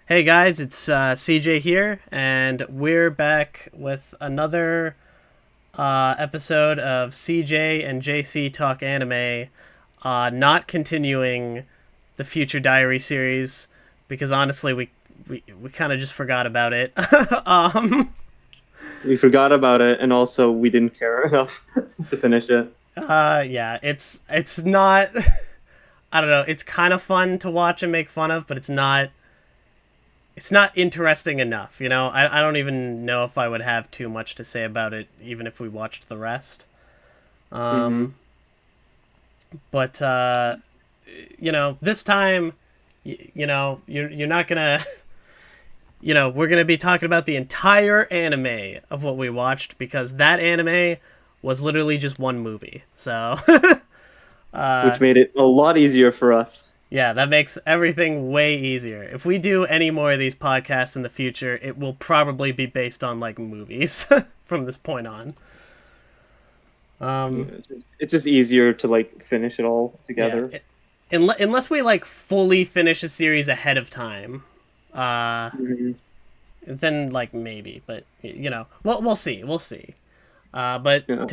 Hey guys, it's CJ here, and we're back with another episode of CJ and JC Talk Anime, not continuing the Future Diary series, because honestly, we kind of just forgot about it. um, We forgot about it, and also we didn't care enough to finish it. yeah, it's not, I don't know, it's kind of fun to watch and make fun of, but it's not interesting enough, you know? I don't even know if I would have too much to say about it, even if we watched the rest. Hmm. Um, but, this time, you're not gonna, we're gonna be talking about the entire anime of what we watched because that anime was literally just one movie. So, Which made it a lot easier for us. yeah, that makes everything way easier. If we do any more of these podcasts in the future, it will probably be based on like movies from this point on. Yeah, Um, it's just easier to like finish it all yeah, together. unless we like fully finish a series ahead of time, uh, Hmm. then like maybe, but we'll see, we'll see. But Yeah.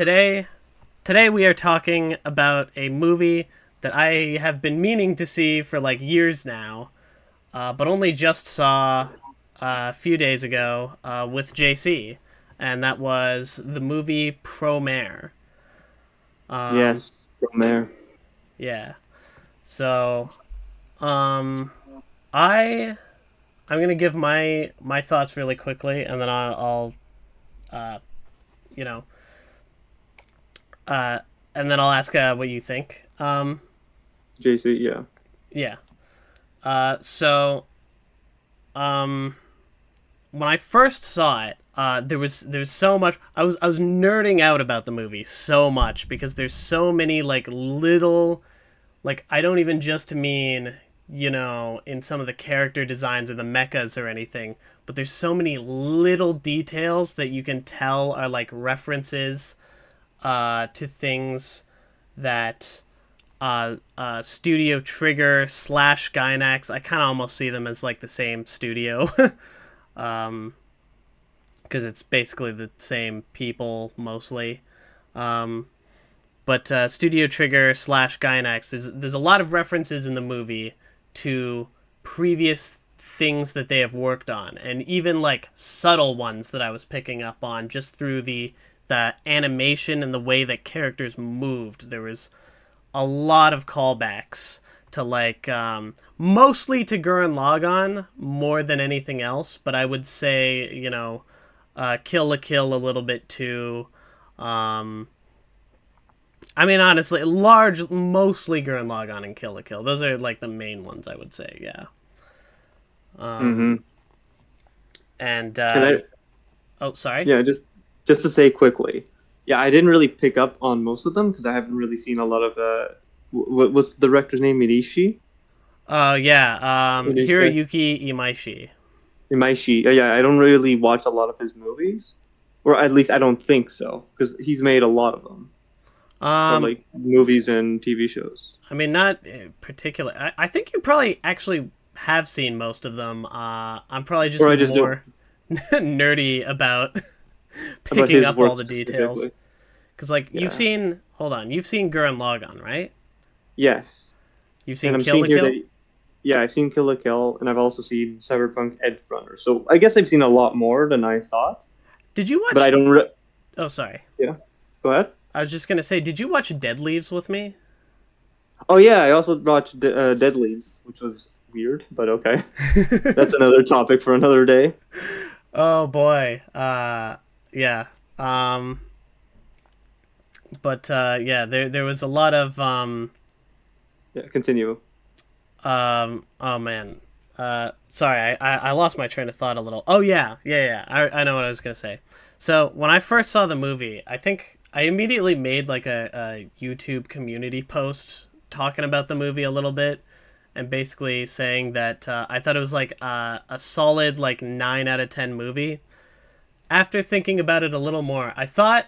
today we are talking about a movie that I have been meaning to see for like years now, but only just saw a few days ago with JC, and that was the movie Promare. Um, Yes, from there. yeah. So, um, I I'm gonna give my thoughts really quickly, and then I'll uh, you know uh, and then I'll ask what you think. JC, yeah. Yeah. So um, when I first saw it, there was so much. I was nerding out about the movie so much because there's so many like little, like I don't even just mean in some of the character designs or the mechas or anything, but there's so many little details that you can tell are like references to things that Studio Trigger slash Gynax. I kind of almost see them as like the same studio. um, because it's basically the same people mostly. Um, but Studio Trigger slash Gynax, there's a lot of references in the movie to previous things that they have worked on, and even like subtle ones that I was picking up on just through the animation and the way that characters moved. There was a lot of callbacks to like mostly to Gurren Lagann more than anything else, but I would say Kill la Kill a little bit too. Um, I mean, honestly, mostly Gurren Lagann and Kill la Kill. Those are like the main ones I would say. Yeah. Um, Hmm. and And oh, sorry. yeah, just to say quickly, yeah, I didn't really pick up on most of them because I haven't really seen a lot of what's the director's name? Midishi? Oh yeah. Midishi. Hiroyuki Imaishi. Imaishi. Yeah, I don't really watch a lot of his movies, or at least I don't think so, because he's made a lot of them, or Um, like movies and TV shows. I mean, not particular. I think you probably actually have seen most of them. I'm probably just Or I just don't more nerdy about about picking his up all work the details. specifically. Because, like, Yeah. you've seen Gurren Lagann, right? Yes. You've And seen I'm Kill seeing la here Kill? that yeah, I've seen Kill la Kill, and I've also seen Cyberpunk Edge Runner. So I guess I've seen a lot more than I thought, Did you but I watch. don't. Oh, sorry. Yeah. Go ahead. I was just going to say, did you watch Dead Leaves with me? Oh yeah, I also watched Dead Leaves, which was weird, but okay. That's another topic for another day. Oh, boy. Yeah. But, yeah, there was a lot of. Yeah, continue. Oh man. Sorry, I lost my train of thought a little. Oh yeah. I know what I was gonna say. So when I first saw the movie, I think I immediately made like a YouTube community post talking about the movie a little bit, and basically saying that I thought it was like a solid like 9 out of 10 movie. After thinking about it a little more, I thought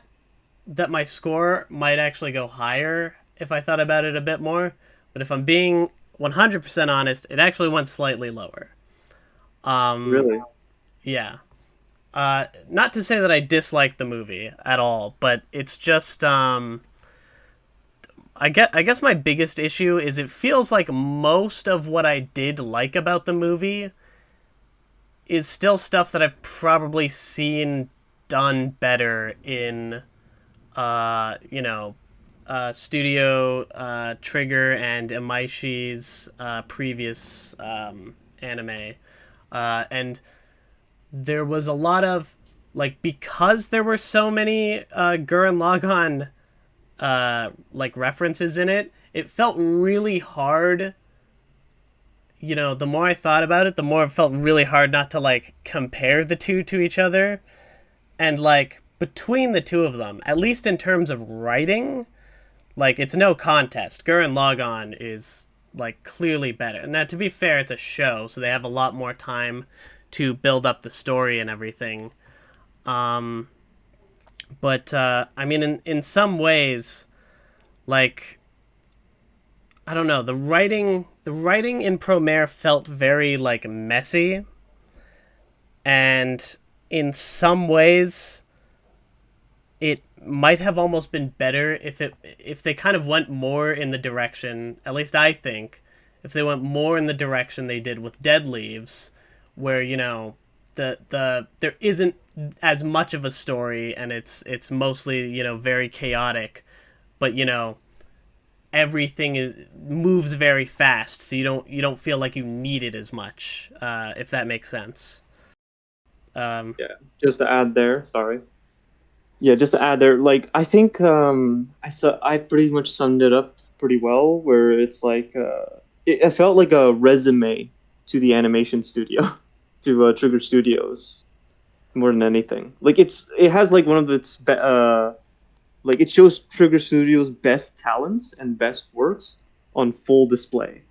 that my score might actually go higher if I thought about it a bit more. But if I'm being 100% honest, it actually went slightly lower. Um, Really? yeah. Not to say that I dislike the movie at all, but it's just I guess my biggest issue is it feels like most of what I did like about the movie is still stuff that I've probably seen done better in Studio Trigger and Imaishi's previous anime. And there was a lot of, like, because there were so many Gurren Lagann like references in it, it felt really hard. The more I thought about it, the more it felt really hard not to like compare the two to each other. And like between the two of them, at least in terms of writing, like it's no contest. Gurren Lagann is like clearly better. Now, to be fair, it's a show, so they have a lot more time to build up the story and everything. Um, but I mean, in some ways, like I don't know, the writing in Promare felt very like messy, and in some ways, it might have almost been better if they kind of went more in the direction, at least I think, if they went more in the direction they did with Dead Leaves, where there isn't as much of a story, and it's mostly very chaotic, but everything moves very fast, so you don't feel like you need it as much, if that makes sense. Um, Yeah. Just to add there, sorry. Yeah, just to add there, like I think I pretty much summed it up pretty well. Where it's like it felt like a resume to the animation studio, to Trigger Studios more than anything. Like it has like one of like it shows Trigger Studios' best talents and best works on full display.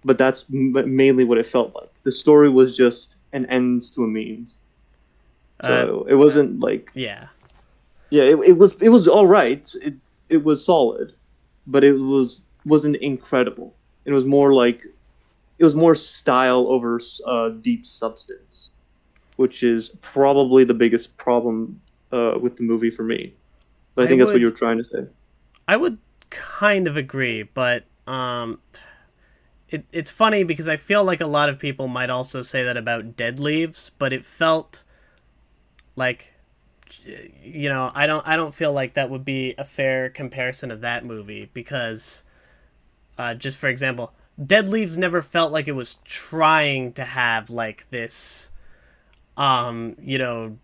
But that's mainly what it felt like. The story was just an end to a means. uh, So it wasn't like yeah. yeah, it was all right. It was solid, but wasn't incredible. It was more like it was more style over deep substance, which is probably the biggest problem with the movie for me. But I I think that's what you would were trying to say. I would kind of agree, but it's funny because I feel like a lot of people might also say that about Dead Leaves, but it felt like I don't feel like that would be a fair comparison of that movie because just for example, Dead Leaves never felt like it was trying to have like this um you know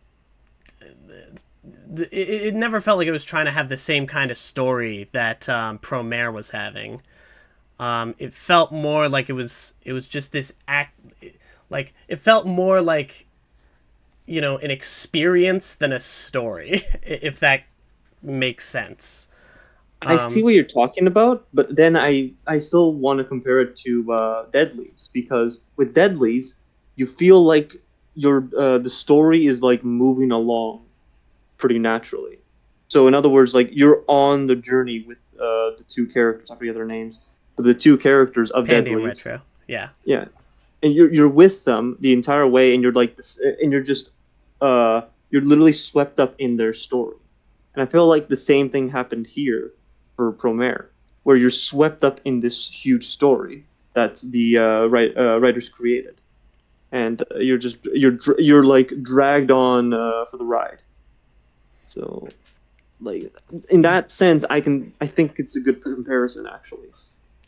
it never felt like it was trying to have the same kind of story that Promare was having. It felt more like it was just this act, like it felt more like an experience than a story, if that makes sense. I see Um, what you're talking about, but then I still want to compare it to Dead Leaves because with Dead Leaves, you feel like the story is like moving along pretty naturally. So in other words, like you're on the journey with the two characters. I forget their names, but the two characters of Dead Pandy and Leaves. Retro, yeah. Yeah, and you're with them the entire way, and you're like this, and you're just uh you're literally swept up in their story. And I feel like the same thing happened here for Promare, where you're swept up in this huge story that the writers created, and you're like dragged on for the ride. So like in that sense, I think it's a good comparison actually.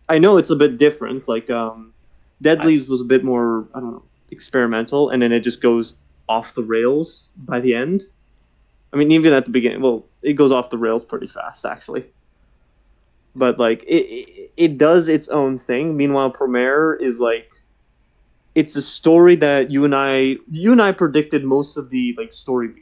I know it's a bit different. Like Dead I Leaves was a bit more I don't know experimental, and then it just goes off the rails by the end. I mean, even at the beginning, well, it goes off the rails pretty fast actually. But like it does its own thing. Meanwhile, Premiere is like it's a story that you and I predicted most of the like story beat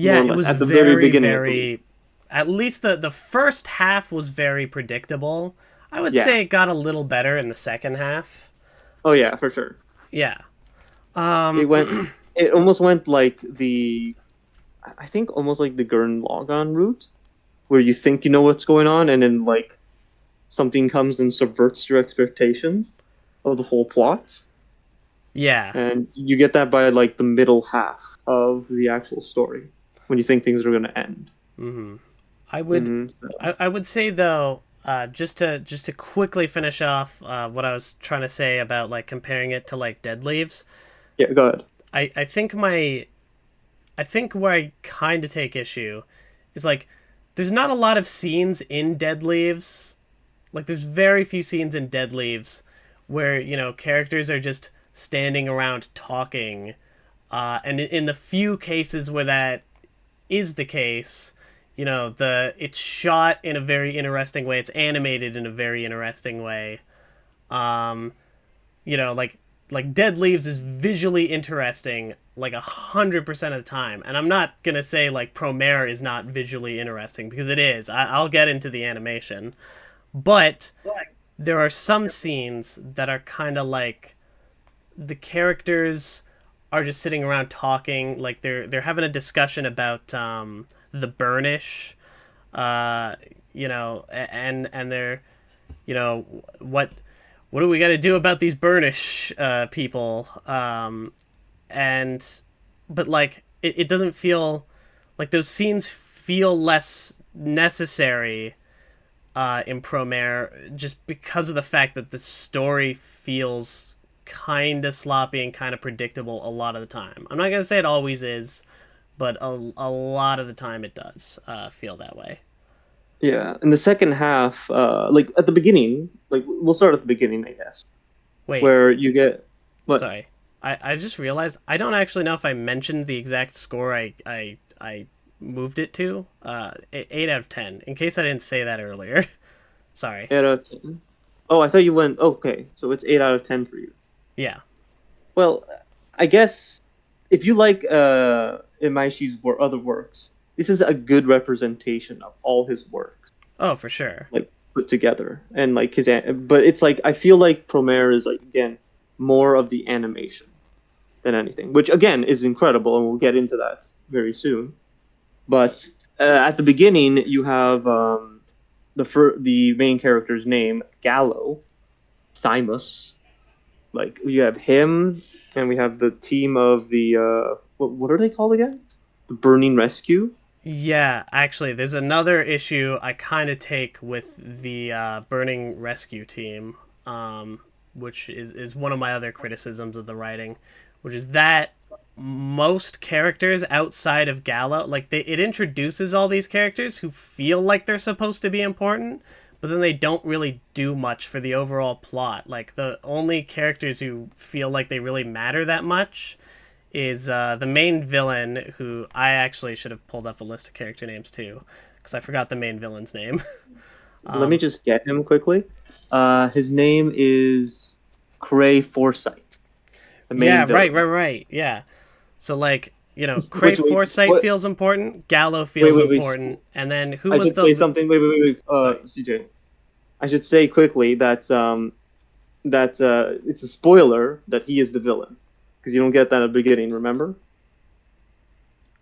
more Yeah, or it less was at the very very beginning at least. very. At least the first half was very predictable. I would Yeah. say it got a little better in the second half. Oh yeah, for sure. Yeah. It went. It almost went like I think almost like the Gurren Lagann route, where you think you know what's going on, and then like something comes and subverts your expectations of the whole plot. Yeah. and you get that by like the middle half of the actual story when you think things are going to end. Mm-hmm. I would, So, I would say though, just to quickly finish off what I was trying to say about like comparing it to like Dead Leaves. yeah, go ahead. I think I think where I kind of take issue is like there's not a lot of scenes in Dead Leaves. Like there's very few scenes in Dead Leaves where characters are just standing around talking. And in the few cases where that is the case, the it's shot in a very interesting way. It's animated in a very interesting way. Um, like Dead Leaves is visually interesting like 100% of the time, and I'm not gonna say like Promare is not visually interesting because it is. I'll get into the animation, but there are some scenes that are kind of like the characters are just sitting around talking, like they're having a discussion about the burnish, uh, and they're you know what what do we got to do about these burnish people, and but like it doesn't feel like those scenes feel less necessary in Promare just because of the fact that the story feels kind of sloppy and kind of predictable a lot of the time. I'm not going to say it always is, but a lot of the time it does feel that way. Yeah, in the second half, like at the beginning, like we'll start at the beginning, I guess, Wait, where you get what sorry. I just realized I don't actually know if I mentioned the exact score I moved it to. 8 out of 10, in case I didn't say that earlier. Sorry. 8 out of 10. Oh, I thought you went okay, so it's 8 out of 10 for you. Yeah. Well, I guess if you like Imaishi's other works, this is a good representation of all his works, Oh, for sure. like put together, and like but it's like I feel like Promare is like again more of the animation than anything, which again is incredible, and we'll get into that very soon. But at the beginning, you have the main character's name, Gallo, Thymus. Like you have him, and we have the team of the what are they called again? The Burning Rescue. Yeah, actually, there's another issue I kind of take with the Burning Rescue Team, which is one of my other criticisms of the writing, which is that most characters outside of Gallo, like it introduces all these characters who feel like they're supposed to be important, but then they don't really do much for the overall plot. Like the only characters who feel like they really matter that much is the main villain, who I actually should have pulled up a list of character names too, because I forgot the main villain's name. Let me um, just get him quickly. His name is Cray Foresight, the main yeah, right, villain. right, right. Yeah. So like Cray Which wait, Foresight what? feels important, Gallo Wait, feels wait, wait. important, and then who I was should say the something. Wait. sorry. CJ, I should say quickly that it's a spoiler that he is the villain because you don't get that at the beginning. Remember?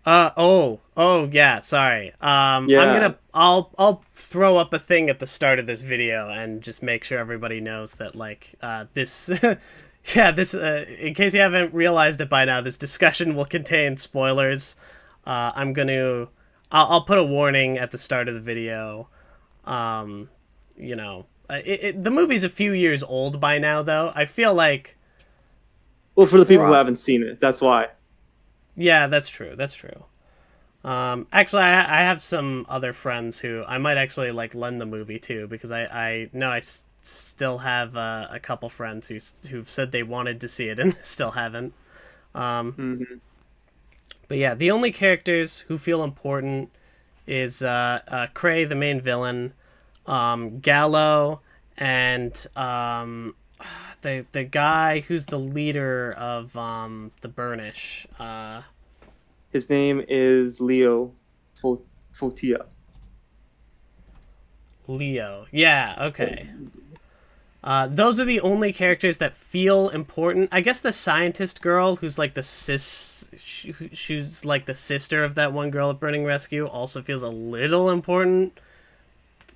Oh yeah, sorry. Yeah. I'll throw up a thing at the start of this video and just make sure everybody knows that like this yeah, this in case you haven't realized it by now, this discussion will contain spoilers. I'm going to I'll put a warning at the start of the video. Um, the movie's a few years old by now though. I feel like Well, for the people who pro haven't seen it, that's why. yeah, that's true. That's true. Actually, I have some other friends who I might actually like lend the movie to because I know still have a couple friends who've said they wanted to see it and still haven't. Um, Hmm. but yeah, the only characters who feel important is Cray, the main villain, Gallo, and the guy who's the leader of the Burnish. His name is Leo Fotia. Leo. Yeah. Okay. Those are the only characters that feel important. I guess the scientist girl, who's like she's like the sister of that one girl at Burning Rescue, also feels a little important,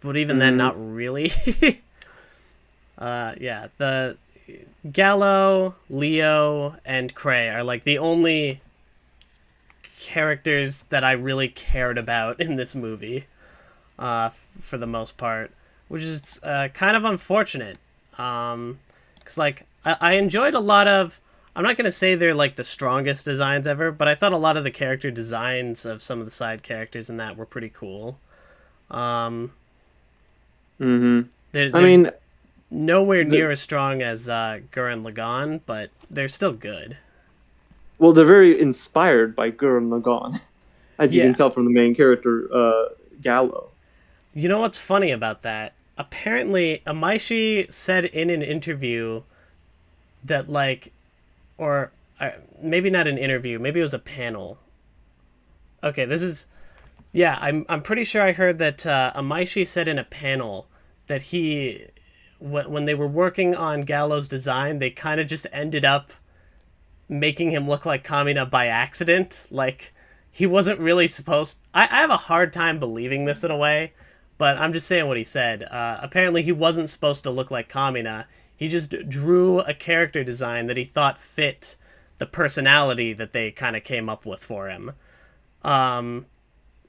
but even then, Mm, not really. Yeah, Gallo, Leo, and Cray are like the only characters that I really cared about in this movie, for the most part, which is kind of unfortunate. Because like I enjoyed a lot of. I'm not gonna say they're like the strongest designs ever, but I thought a lot of the character designs of some of the side characters in that were pretty cool. Um, Mm-hmm. I they're mean, nowhere the, near as strong as Gurren Lagann, but they're still good. well, they're very inspired by Gurren Lagann, as you can Yeah. tell from the main character, Gallo. You know what's funny about that? Apparently, Amaishi said in an interview that like, or maybe not an interview, maybe it was a panel. Okay, this is yeah. I'm pretty sure I heard that Amaishi said in a panel that he when they were working on Gallo's design, they kind of just ended up making him look like Kamina by accident. Like he wasn't really supposed. I have a hard time believing this in a way, but I'm just saying what he said. Apparently, he wasn't supposed to look like Kamina. He just drew a character design that he thought fit the personality that they kind of came up with for him. Um,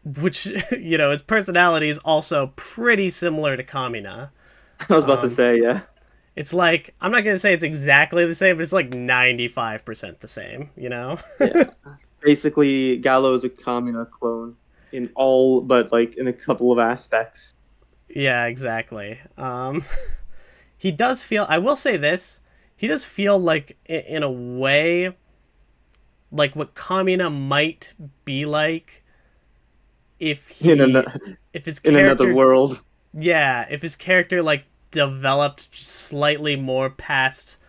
which his personality is also pretty similar to Kamina. I was about to Um, say, yeah, it's like I'm not gonna say it's exactly the same, but it's like 95% the same. You know? yeah. Basically, Gallo is a Kamina clone in all, but like in a couple of aspects. Yeah, exactly. He does feel. I will say this. He does feel like, in a way, like what Kamina might be like if In he, an, if his in another character, world. yeah, if his character like developed slightly more past,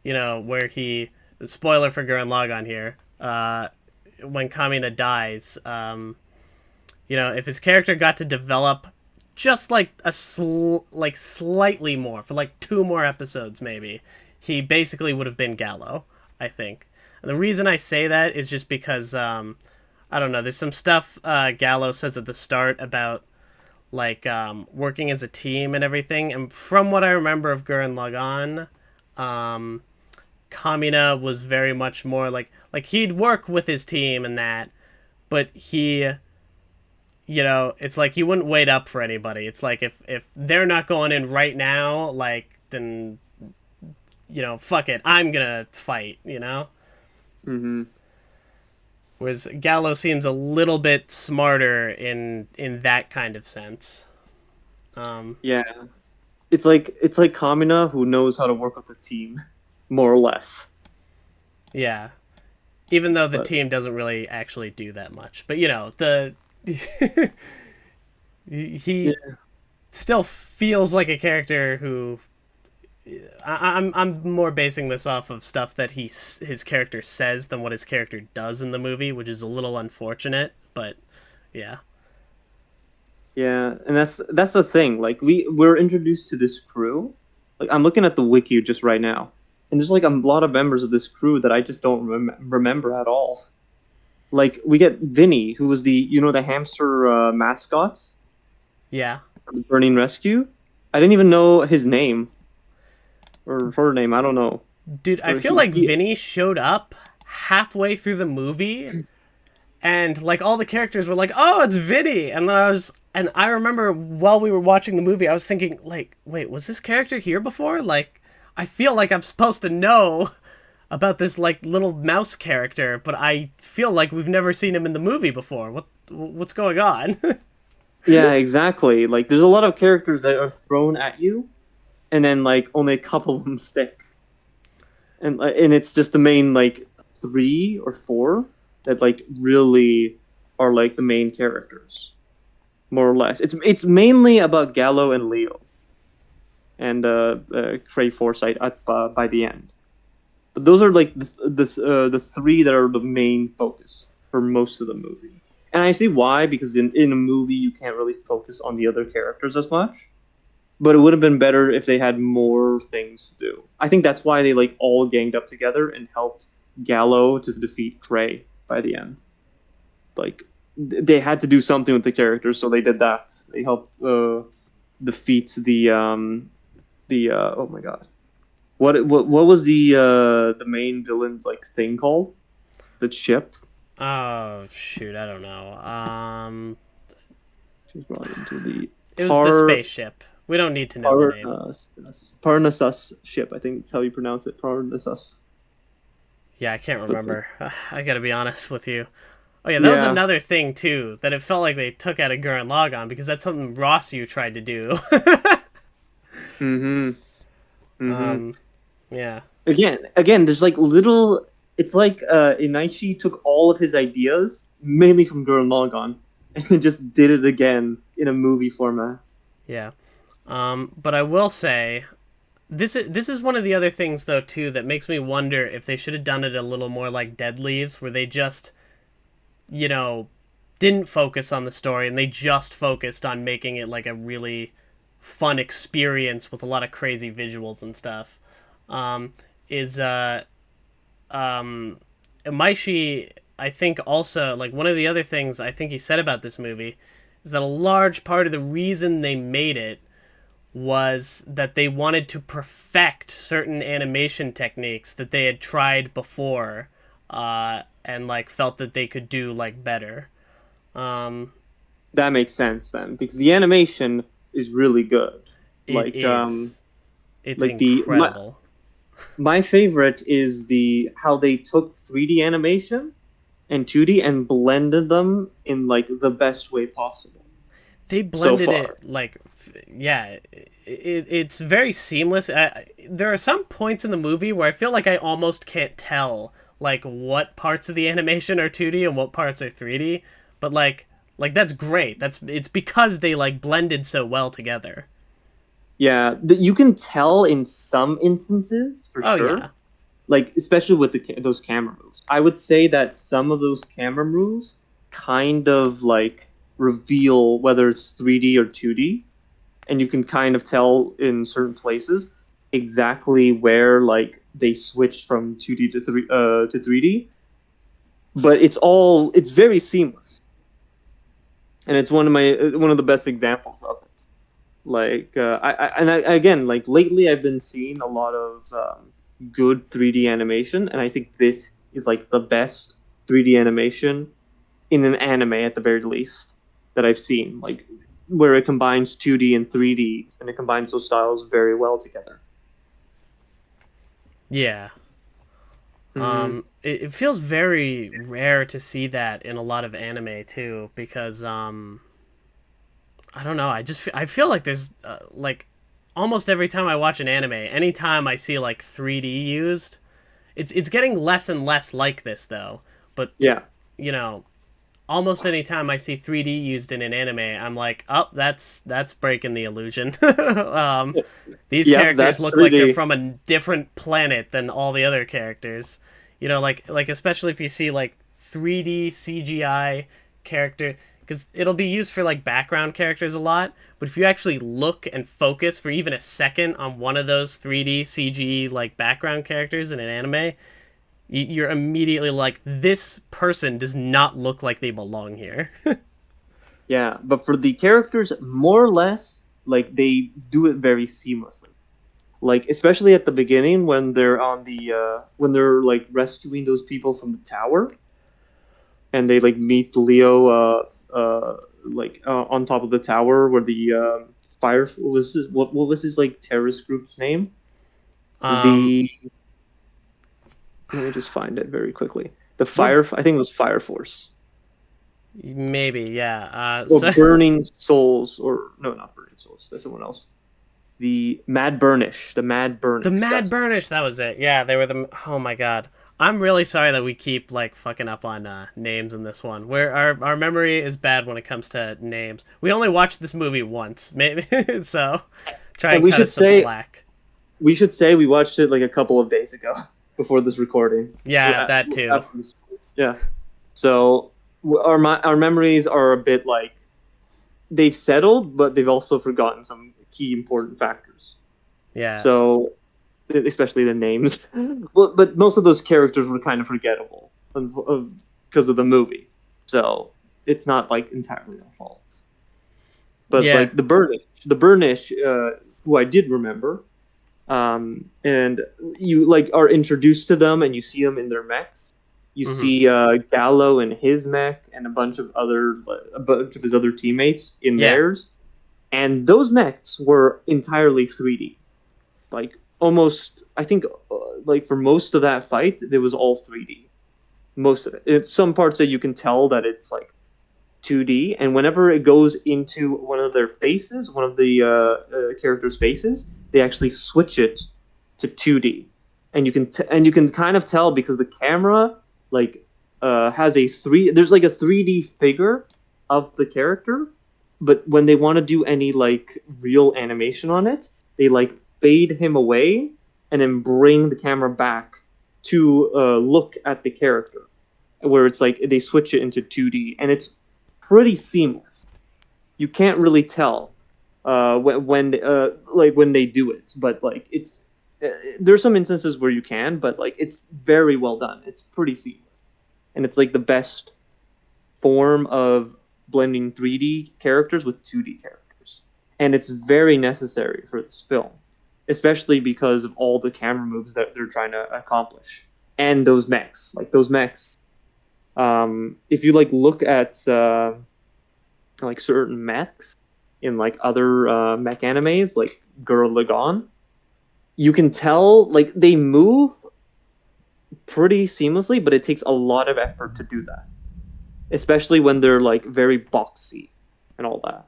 where he. Spoiler for Gurren Lagann here. When Kamina dies, if his character got to develop just like like slightly more for like two more episodes, maybe he basically would have been Gallo. I think. And the reason I say that is just because I don't know. There's some stuff Gallo says at the start about like working as a team and everything. And from what I remember of Gurren Lagann, um, Kamina was very much more like he'd work with his team and that, but it's like he wouldn't wait up for anybody. It's like if they're not going in right now, like then fuck it, I'm gonna fight. Hmm. Whereas Gallo seems a little bit smarter in that kind of sense. Um, Yeah, it's like Kamina who knows how to work with a team, more or less. yeah, even though the But team doesn't really actually do that much, but the he yeah, still feels like a character who I'm more basing this off of stuff that his character says than what his character does in the movie, which is a little unfortunate. But yeah, yeah, and that's the thing. Like we're introduced to this crew. Like I'm looking at the wiki just right now, and there's like a lot of members of this crew that I just don't remember at all. Like we get Vinny, who was the hamster mascot yeah, for the Burning Rescue. I didn't even know his name or her name. I don't know. dude, I Or feel like Vinny showed up halfway through the movie, and like all the characters were like, "Oh, it's Vinny," and I remember while we were watching the movie, I was thinking like, "Wait, was this character here before?" Like, I feel like I'm supposed to know about this like little mouse character, but I feel like we've never seen him in the movie before. What's going on? Yeah, exactly. Like there's a lot of characters that are thrown at you, and then like only a couple of them stick, and it's just the main like three or four that like really are like the main characters, more or less. It's mainly about Gallo and Leo and Cray Forsyth by the end. But those are like the three that are the main focus for most of the movie. And I see why, because in a movie you can't really focus on the other characters as much. But it would have been better if they had more things to do. I think that's why they like all ganged up together and helped Gallo to defeat Cray by the end. Like they had to do something with the characters, so they did that. They helped defeat the oh my god, What was the main villain's like thing called? The ship Oh shoot, I don't know. she was brought into the It was the Par spaceship. We don't need to know the name. Parnassus ship. I think that's how you pronounce it. Parnassus. Yeah, I can't But like, remember. I gotta be honest with you. Oh yeah, that was yeah. another thing too that it felt like they took out of Gurren Lagann because that's something Rossyu tried to do. Mm-hmm. Mm-hmm. um, yeah, Again, there's like little. It's like Inaichi took all of his ideas, mainly from Gurren Lagann, and just did it again in a movie format. yeah. But I will say this is one of the other things though too that makes me wonder if they should have done it a little more like Dead Leaves, where they just you know didn't focus on the story and they just focused on making it like a really fun experience with a lot of crazy visuals and stuff. Um, is Maishi, I think also like one of the other things I think he said about this movie is that a large part of the reason they made it was that they wanted to perfect certain animation techniques that they had tried before, and like felt that they could do like better. Um, That makes sense then, because the animation is really good. it Like is, it's like the my, incredible. my favorite is the how they took 3D animation and 2D and blended them in like the best way possible They so blended far. it like yeah, it's very seamless. There are some points in the movie where I feel like I almost can't tell like what parts of the animation are 2D and what parts are 3D, but like that's great. It's because they like blended so well together. Yeah, you can tell in some instances for Oh sure, yeah. like especially with those camera moves. I would say that some of those camera moves kind of like reveal whether it's 3D or 2D, and you can kind of tell in certain places exactly where like they switched from 2D to 3D. But it's very seamless, and it's one of the best examples of it. Like again, like lately I've been seeing a lot of good 3D animation, and I think this is like the best 3D animation in an anime at the very least that I've seen. Like where it combines 2D and 3D, and it combines those styles very well together. Yeah. Mm-hmm. It feels very rare to see that in a lot of anime too because I don't know. I feel like there's like almost every time I watch an anime, anytime I see like 3D used, it's getting less and less like this though. But Yeah, you know, almost any time I see 3D used in an anime, I'm like, oh, that's breaking the illusion. These yep, characters that's look like they're 3D. from a different planet than all the other characters. Like especially if you see like 3D CGI character, because it'll be used for like background characters a lot. But if you actually look and focus for even a second on one of those 3D CG like background characters in an anime, you're immediately like, this person does not look like they belong here. Yeah, but for the characters, more or less, like they do it very seamlessly. Like especially at the beginning when they're on the when they're like rescuing those people from the tower, and they like meet Leo on top of the tower where the fire what was his like terrorist group's name? um, The Let me just find it very quickly. The what? fire I think it was Fire Force Maybe, yeah. or So Burning Souls, or no, not Burning Souls. That's someone else. The Mad the Burnish. Mad That's Burnish, that was it. Yeah, they were the. Oh my god. I'm really sorry that we keep like fucking up on names in this one. Where our memory is bad when it comes to names. We only watched this movie once, maybe. So try and and cut us some slack. we should say we watched it like a couple of days ago before this recording. Yeah, that too. After this, yeah. So our memories are a bit like they've settled, but they've also forgotten some key important factors. Yeah, So especially the names, but most of those characters were kind of forgettable because of the movie. So it's not like entirely our fault. But yeah. like the Burnish, who I did remember, and you like are introduced to them, and you see them in their mechs. You Mm-hmm. see Gallo in his mech, and a bunch of his other teammates in Yeah. theirs, and those mechs were entirely 3D. Like almost, I think, like for most of that fight, it was all 3D. Most of it. It's some parts that you can tell that it's like 2D, and whenever it goes into one of their faces, one of the characters' faces, they actually switch it to 2D, and you can kind of tell because the camera like has a three. There's like a 3D figure of the character, but when they want to do any like real animation on it, they like fade him away and then bring the camera back to look at the character, where it's like they switch it into 2D, and it's pretty seamless. You can't really tell like when they do it, but like it's there's some instances where you can, but like it's very well done. It's pretty seamless, and it's like the best form of blending 3D characters with 2D characters, and it's very necessary for this film, especially because of all the camera moves that they're trying to accomplish, and those mechs, like those mechs. If you like look at like certain mechs in like other mech animes, like Gurren Lagann, you can tell like they move pretty seamlessly, but it takes a lot of effort to do that, especially when they're like very boxy and all that.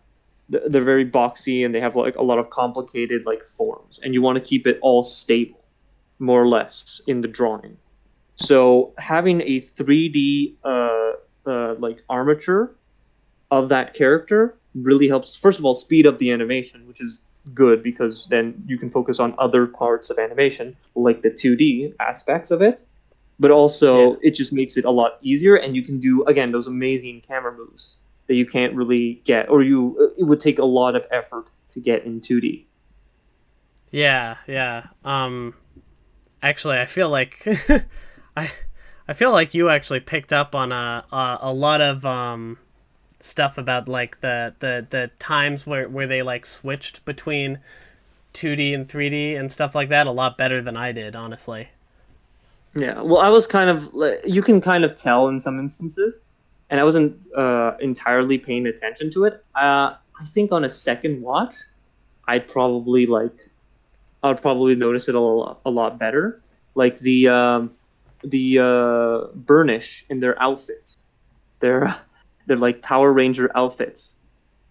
They're very boxy and they have like a lot of complicated like forms, and you want to keep it all stable, more or less, in the drawing. So having a 3D like armature of that character really helps, first of all, speed up the animation, which is good because then you can focus on other parts of animation like the 2D aspects of it, but Yeah. also it just makes it a lot easier, and you can do again those amazing camera moves that you can't really get, or you it would take a lot of effort to get in 2D. Yeah. Yeah. Actually, I feel like I I feel like you actually picked up on a lot of stuff about like the times where they like switched between 2D and 3D and stuff like that a lot better than I did, honestly. Yeah, well, I was kind of you can kind of tell in some instances, and I wasn't entirely paying attention to it. I think on a second watch, I'd probably like I'd probably notice it a lot better. Like the burnish in their outfits, their their like Power Ranger outfits.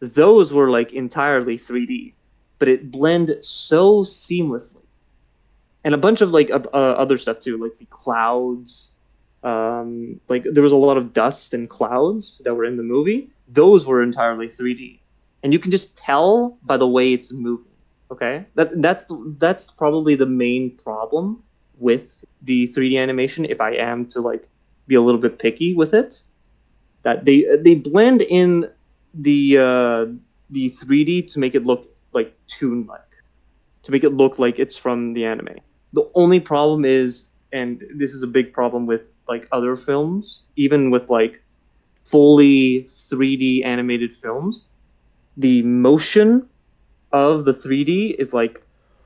Those were like entirely 3D, but it blended so seamlessly, and a bunch of like other stuff too, like the clouds. Like there was a lot of dust and clouds that were in the movie. Those were entirely 3D, and you can just tell by the way it's moving. Okay, that's probably the main problem with the 3D animation. If I am to like be a little bit picky with it, that they blend in the 3D to make it look like toon like, to make it look like it's from the anime. The only problem is, and this is a big problem with like other films, even with like fully 3D animated films, the motion of the 3D is like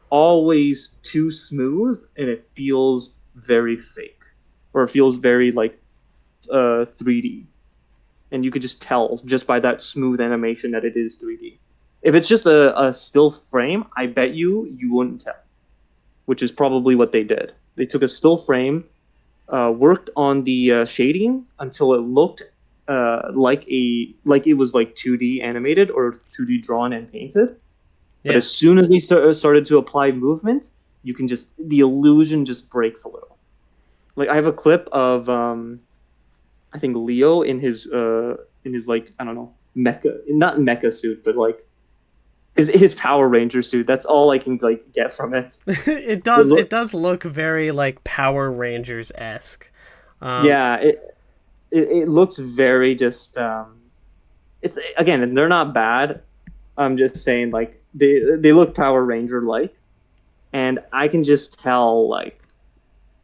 always too smooth, and it feels very fake, or it feels very like 3D, and you could just tell just by that smooth animation that it is 3D. If it's just a still frame, I bet you wouldn't tell, which is probably what they did. They took a still frame, worked on the shading until it looked like it was like 2D animated or 2D drawn and painted. But Yeah. as soon as they started to apply movement, you can just the illusion just breaks a little. Like I have a clip of I think Leo in his like I don't know mecha, not mecha suit, but like his Power Ranger suit. That's all I can like get from it. It It look does look very like Power Rangers esque. Um, Yeah, it looks very just it's again, they're not bad. I'm just saying like they look Power Ranger like, and I can just tell like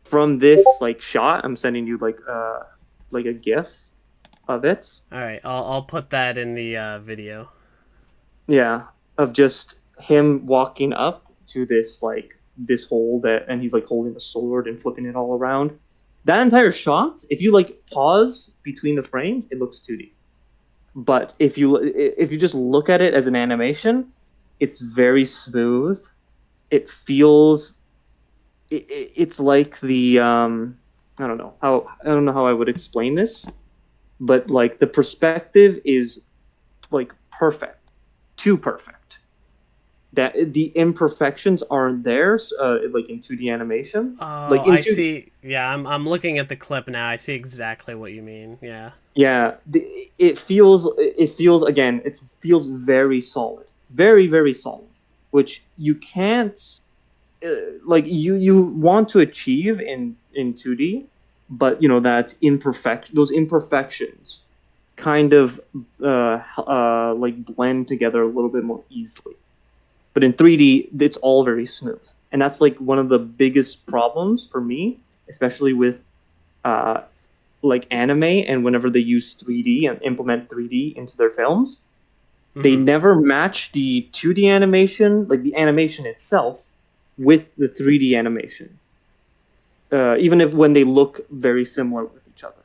from this like shot, I'm sending you like a gif of it. all right, I'll put that in the video. Yeah, of just him walking up to this like this hole that, and he's like holding a sword and flipping it all around. That entire shot, if you like pause between the frames, it looks 2D. But if you just look at it as an animation, it's very smooth. It feels it's like the I don't know how I would explain this, but like the perspective is like perfect, too perfect. That the imperfections aren't there, like in 2D animation. Oh, Like in I 2D, see. Yeah, I'm looking at the clip now. I see exactly what you mean. Yeah. yeah, it feels again, it feels very solid, very solid, which you can't like you want to achieve in 2D, but you know that imperfect those imperfections kind of like blend together a little bit more easily. But in 3D, it's all very smooth, and that's like one of the biggest problems for me, especially with uh, like anime and whenever they use 3D and implement 3D into their films, they Mm-hmm. never match the 2D animation, like the animation itself, with the 3D animation, even if when they look very similar with each other.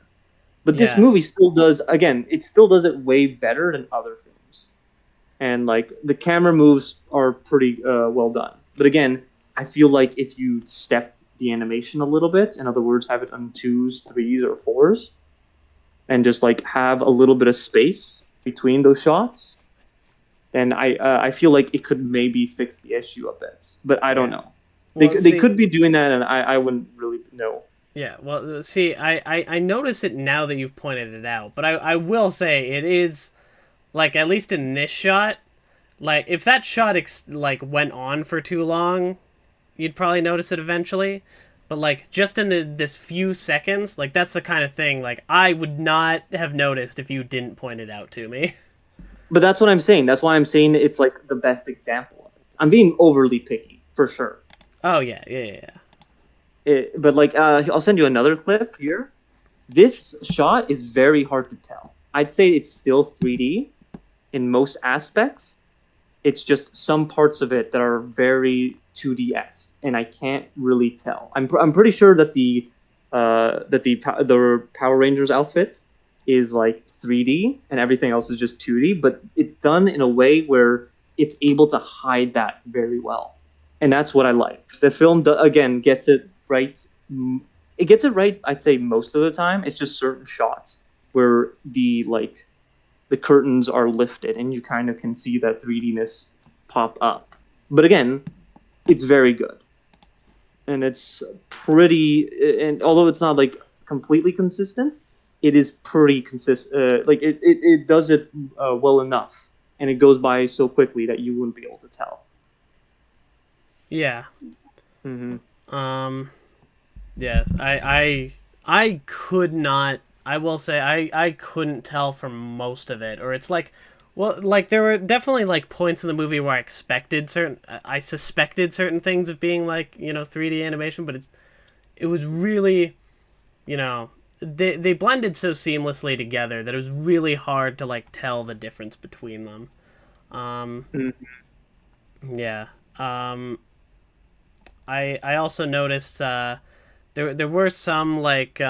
But this Yeah. movie still does, again, it still does it way better than other films. And like the camera moves are pretty well done. But again, I feel like if you stepped the animation a little bit, in other words, have it on twos, threes, or fours, and just like have a little bit of space between those shots, and I feel like it could maybe fix the issue a bit, but I don't Yeah. know. Well, They see. could be doing that, and I wouldn't really know. Yeah. Well, see. I notice it now that you've pointed it out, but I will say it is like at least in this shot. Like if that shot like went on for too long, you'd probably notice it eventually. But like just in this few seconds, like that's the kind of thing like I would not have noticed if you didn't point it out to me. But that's what I'm saying. That's why I'm saying it's like the best example of it. I'm being overly picky for sure. Oh yeah, yeah, yeah, yeah. But like, I'll send you another clip here. This shot is very hard to tell. I'd say it's still 3D in most aspects. It's just some parts of it that are very 2D esque, and I can't really tell. I'm pretty sure that the Power Rangers outfit is like 3D and everything else is just 2D, but it's done in a way where it's able to hide that very well, and that's what I like. The film again gets it right. It gets it right. I'd say most of the time. It's just certain shots where the curtains are lifted and you kind of can see that 3D-ness pop up. But again, it's very good. And it's pretty and although it's not like completely consistent, it is pretty consistent. Like it does it well enough, and it goes by so quickly that you wouldn't be able to tell. Yeah. Mm-hmm. Um. Yes. I could not. I will say I couldn't tell for most of it, or it's like, well, like there were definitely like points in the movie where I suspected certain things of being like 3D animation, but it was really they blended so seamlessly together that it was really hard to like tell the difference between them. Um, Mm-hmm. yeah. Um, I also noticed there were some like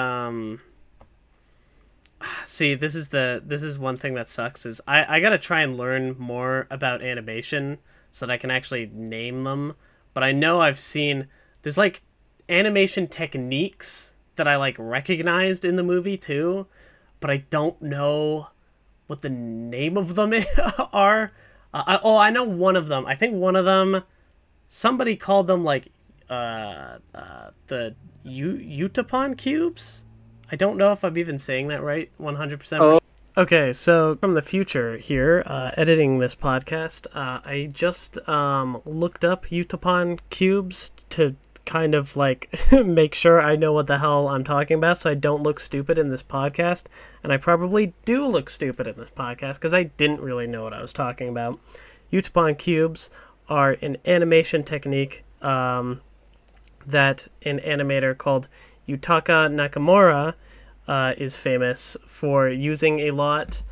see this is one thing that sucks is I gotta try and learn more about animation so that I can actually name them. But I know I've seen there's like animation techniques that I like recognized in the movie too, but I don't know what the name of them are. I know one of them. I think one of them somebody called them like the Utapon cubes. I don't know if I'm even saying that right 100% for Oh, sure. Okay, so from the future here, editing this podcast, I just looked up Utapon cubes to kind of like make sure I know what the hell I'm talking about so I don't look stupid in this podcast. And I probably do look stupid in this podcast because I didn't really know what I was talking about. Utapon cubes are an animation technique that an animator called Yutaka Nakamura is famous for using a lot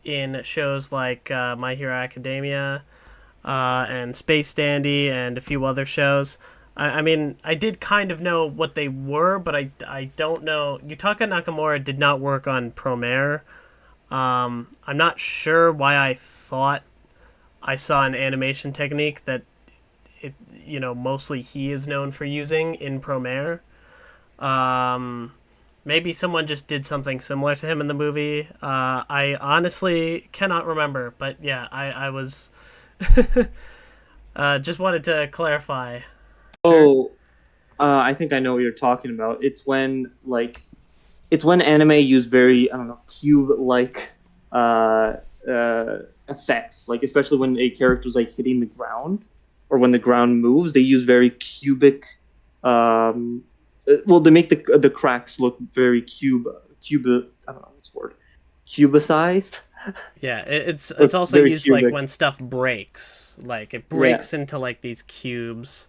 in shows like My Hero Academia and Space Dandy and a few other shows. I mean, I did kind of know what they were, but I don't know. Yutaka Nakamura did not work on Promare. I'm not sure why I thought I saw an animation technique that it, mostly he is known for using in Promare. Um, Maybe someone just did something similar to him in the movie. I honestly cannot remember, but yeah, I was just wanted to clarify. Sure. Oh, I think I know what you're talking about. It's when anime use very, I don't know, cube-like uh, effects, like especially when a character's like hitting the ground or when the ground moves, they use very cubic. Um, well, they make the cracks look very I don't know what's the word, cubicized Yeah, or it's also very used like cubic. when stuff breaks, like it Yeah, breaks into like these cubes.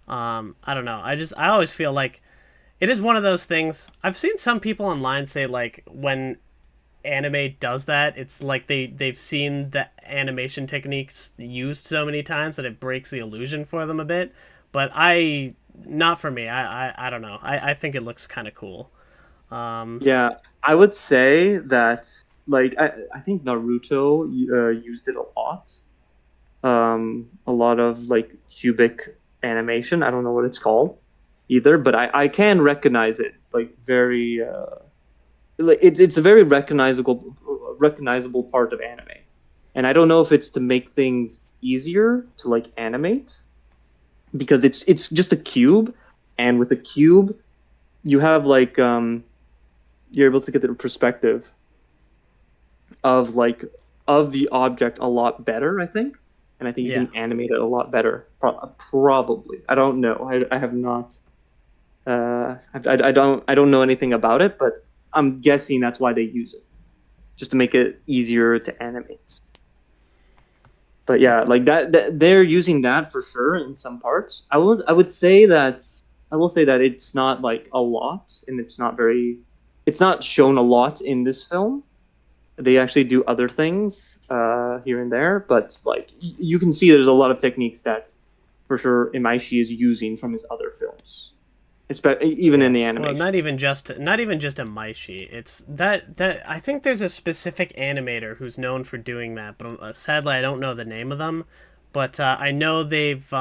I don't know. I always feel like it is one of those things. I've seen some people online say like when anime does that, it's like they've seen the animation techniques used so many times that it breaks the illusion for them a bit. But I not for me. I don't know. I think it looks kind of cool. Um, yeah. I would say that I think Naruto used it a lot of like cubic animation. I don't know what it's called either, but I can recognize it like very like it's a very recognizable part of anime. And I don't know if it's to make things easier to like animate because it's just a cube, and with a cube you have you're able to get the perspective of of the object a lot better, I think. And I think you yeah. can animate it a lot better. Probably. I don't know. I have not. I don't know anything about it, but I'm guessing that's why they use it, just to make it easier to animate. But yeah, like that they're using that for sure in some parts. I would say that I will say that it's not like a lot, and it's not shown a lot in this film. They actually do other things here and there, but like you can see there's a lot of techniques that for sure Imaishi is using from his other films, even in Yeah. the Well, animation. not even just a Maishi. It's that I think there's a specific animator who's known for doing that, but sadly I don't know the name of them. But I know they've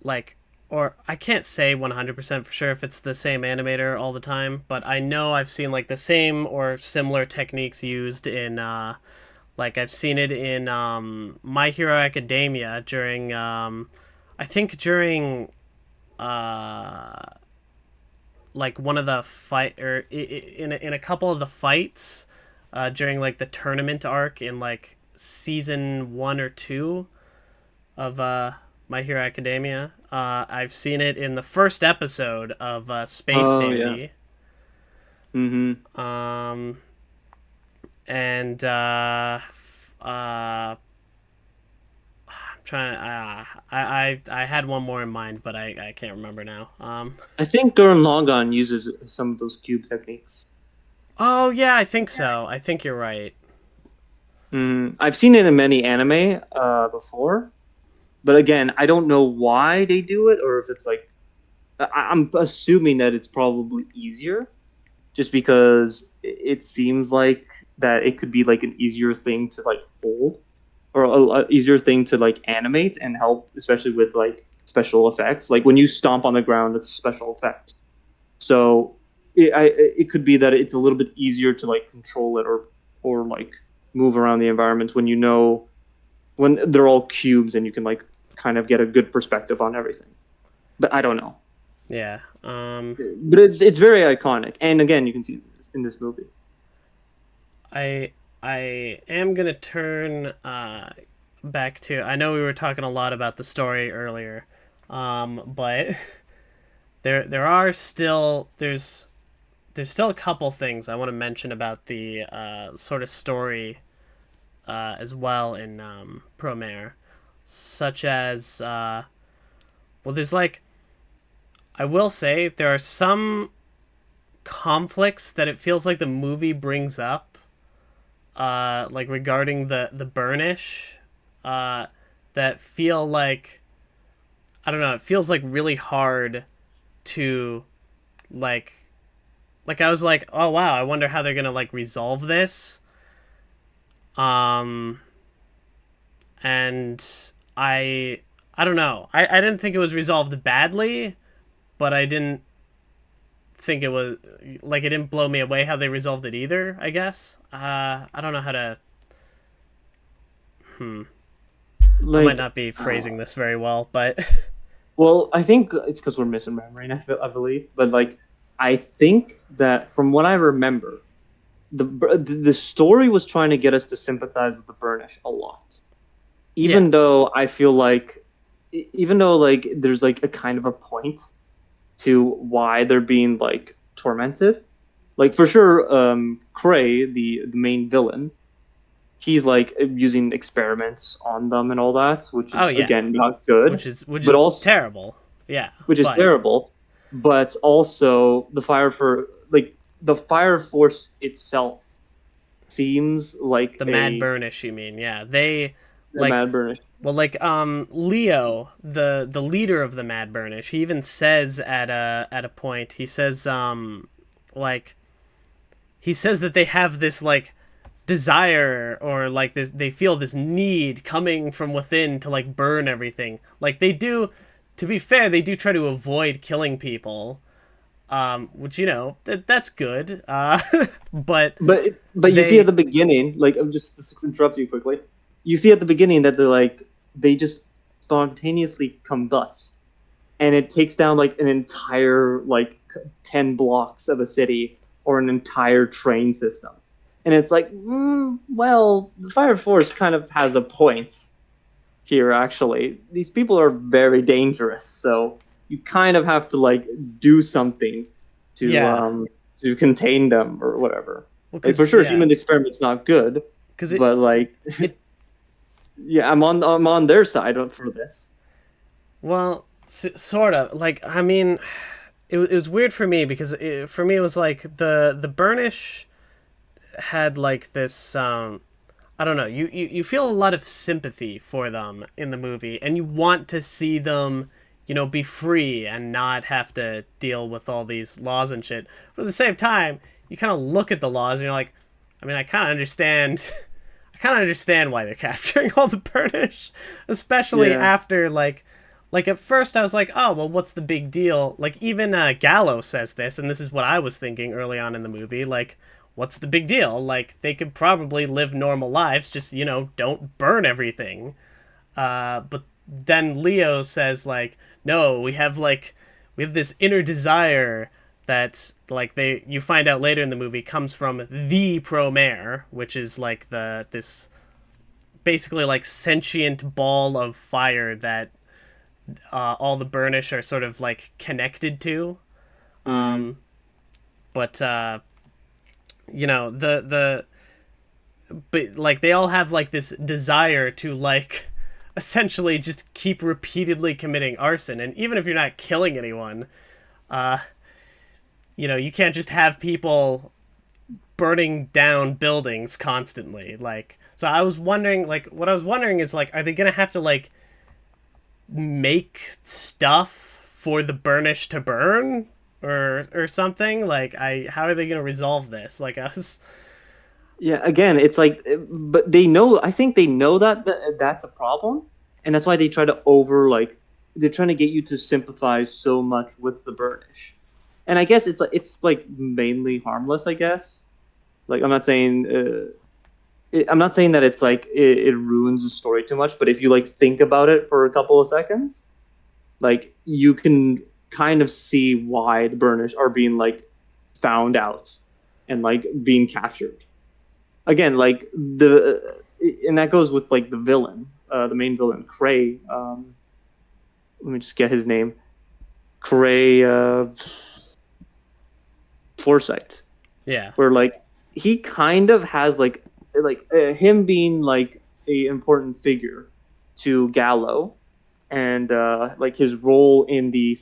like or I can't say 100% for sure if it's the same animator all the time, but I know I've seen like the same or similar techniques used in like I've seen it in My Hero Academia during I think during uh like one of the fight or in a couple of the fights during like the tournament arc in like season 1 or 2 of My Hero Academia. I've seen it in the first episode of Space Oh yeah. Dandy. Mm-hmm. Um, and I'm trying. I had one more in mind, but I can't remember now. I think Gurren Lagann uses some of those cube techniques. Oh yeah, I think so. I think you're right. I've seen it in many anime before, but again, I don't know why they do it, or if it's like I'm assuming that it's probably easier, just because it seems like that it could be like an easier thing to like hold, or a easier thing to like animate and help, especially with like special effects. Like when you stomp on the ground, it's a special effect. So it could be that it's a little bit easier to like control it or like move around the environment when you know when they're all cubes and you can like kind of get a good perspective on everything. But I don't know. Yeah. But it's very iconic, and again, you can see this in this movie. I I am gonna turn back to. I know we were talking a lot about the story earlier, but there are still there's still a couple things I want to mention about the sort of story as well in Promare, such as well, there's like I will say there are some conflicts that it feels like the movie brings up like regarding the burnish, uh, that feel like I don't know. It feels like really hard to like I was like, oh wow, I wonder how they're gonna like resolve this. Um, and I I don't know. I didn't think it was resolved badly, but I didn't think it was like it didn't blow me away how they resolved it either. I guess. I don't know how to. Hmm. I might Like, not be phrasing this very well, but well, I think it's because we're misremembering. I believe, but like, I think that from what I remember, the story was trying to get us to sympathize with the Burnish a lot. yeah. Even though I feel like, even though like there's like a kind of a point to why they're being like tormented. Like for sure, Cray, the main villain, he's like using experiments on them and all that, which Oh is yeah. again not good, Which but is also terrible. Yeah, which is but terrible. But also the fire force itself seems like the Mad a Burnish, you mean? Yeah, they like mad burnish. well, like Leo, the leader of the Mad Burnish. He even says at a point, he says like he says that they have this like desire or like this they feel this need coming from within to like burn everything. Like they do. To be fair, they do try to avoid killing people. Which that's good. But But you see at they the beginning, like I'm just to interrupt you quickly. You see at the beginning that they just spontaneously combust, and it takes down like an entire 10 blocks of a city or an entire train system. And it's like, well, the fire force kind of has a point here. Actually, these people are very dangerous, so you kind of have to like do something to yeah. um to contain them or whatever. Well, Like for cause sure, yeah, human experiment's not good, cause but like it yeah, I'm on their side for this. well, sort of like I mean, it was weird for me because for me it was like the Burnish had like this I don't know. You feel a lot of sympathy for them in the movie, and you want to see them, be free and not have to deal with all these laws and shit. But at the same time, you kind of look at the laws and you're like, I mean, I kind of understand. I kind of understand why they're capturing all the British, especially Yeah, after like at first I was like, oh well, what's the big deal? Like even Gallo says this, and this is what I was thinking early on in the movie. Like, what's the big deal? Like they could probably live normal lives, just don't burn everything. But then Leo says like, no, we have this inner desire that like they you find out later in the movie comes from the Promare, which is like the this basically like sentient ball of fire that all the Burnish are sort of like connected to. mm. But the but like they all have like this desire to like essentially just keep repeatedly committing arson, and even if you're not killing anyone, uh you can't just have people burning down buildings constantly. Like, so I was wondering, like, what I was wondering is, like, are they gonna have to, like, make stuff for the burnish to burn? Or something? Like, how are they gonna resolve this? Like, I was. Yeah, again, it's like, but they know. I think they know that's a problem, and that's why they try to they're trying to get you to sympathize so much with the Burnish. And I guess it's like mainly harmless. I guess. Like I'm not saying that it's like it ruins the story too much, but if you like think about it for a couple of seconds, like you can kind of see why the Burnish are being like found out and like being captured again, like and that goes with like the villain, the main villain, Cray. Let me just get his name. Cray Foresight, Yeah. where like he kind of has him being like a important figure to Gallo, and like his role in the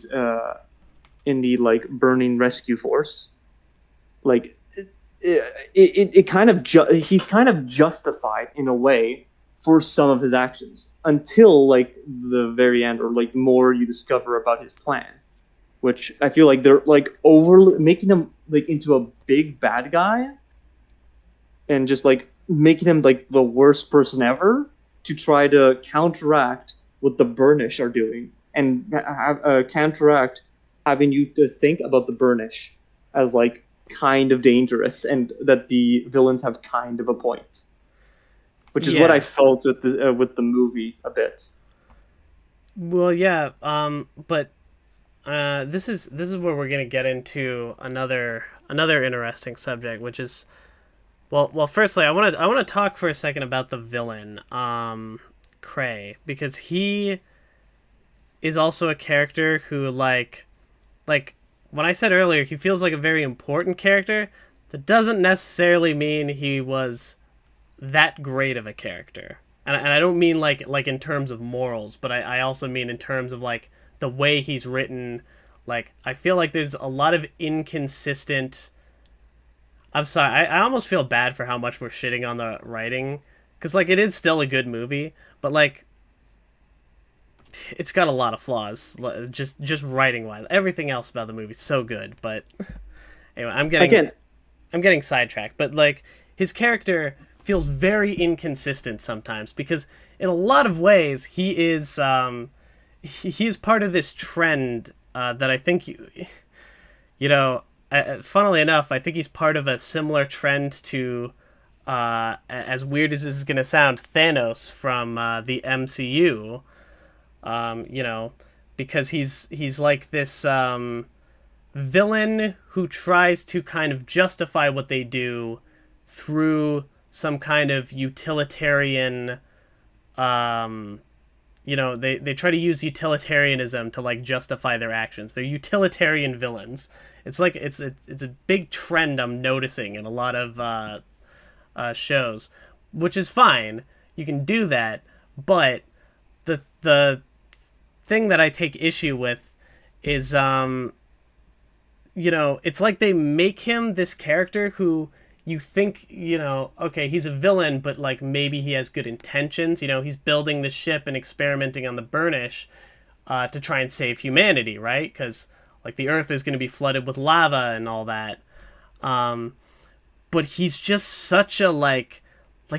like burning rescue force, like it kind of he's kind of justified in a way for some of his actions until like the very end, or like more you discover about his plan, which I feel like they're like overly making him like into a big bad guy and just like making him like the worst person ever to try to counteract what the Burnish are doing and counteract having you to think about the Burnish as like kind of dangerous and that the villains have kind of a point, which is what I Yeah. felt with the movie a bit. Well, yeah. But this is where we're gonna get into another interesting subject, which is well. Firstly, I want to talk for a second about the villain, Cray, because he is also a character who like when I said earlier he feels like a very important character. That doesn't necessarily mean he was that great of a character. And I don't mean like in terms of morals, but I also mean in terms of like the way he's written. Like I feel like there's a lot of inconsistent. I'm sorry, I almost feel bad for how much we're shitting on the writing, because like it is still a good movie, but like it's got a lot of flaws. Just writing wise, everything else about the movie is so good, but anyway, Again, I'm getting sidetracked, but like his character feels very inconsistent sometimes because in a lot of ways he's part of this trend that I think you know funnily enough I think he's part of a similar trend to as weird as this is gonna sound, Thanos from the MCU. You know, because he's like this villain who tries to kind of justify what they do through some kind of utilitarian they try to use utilitarianism to like justify their actions. They're utilitarian villains. It's like it's a big trend I'm noticing in a lot of shows, which is fine. You can do that, but the thing that I take issue with is it's like they make him this character who you think, okay, he's a villain, but like maybe he has good intentions. He's building the ship and experimenting on the Burnish to try and save humanity, right? Because like the Earth is going to be flooded with lava and all that. Um, but he's just such a like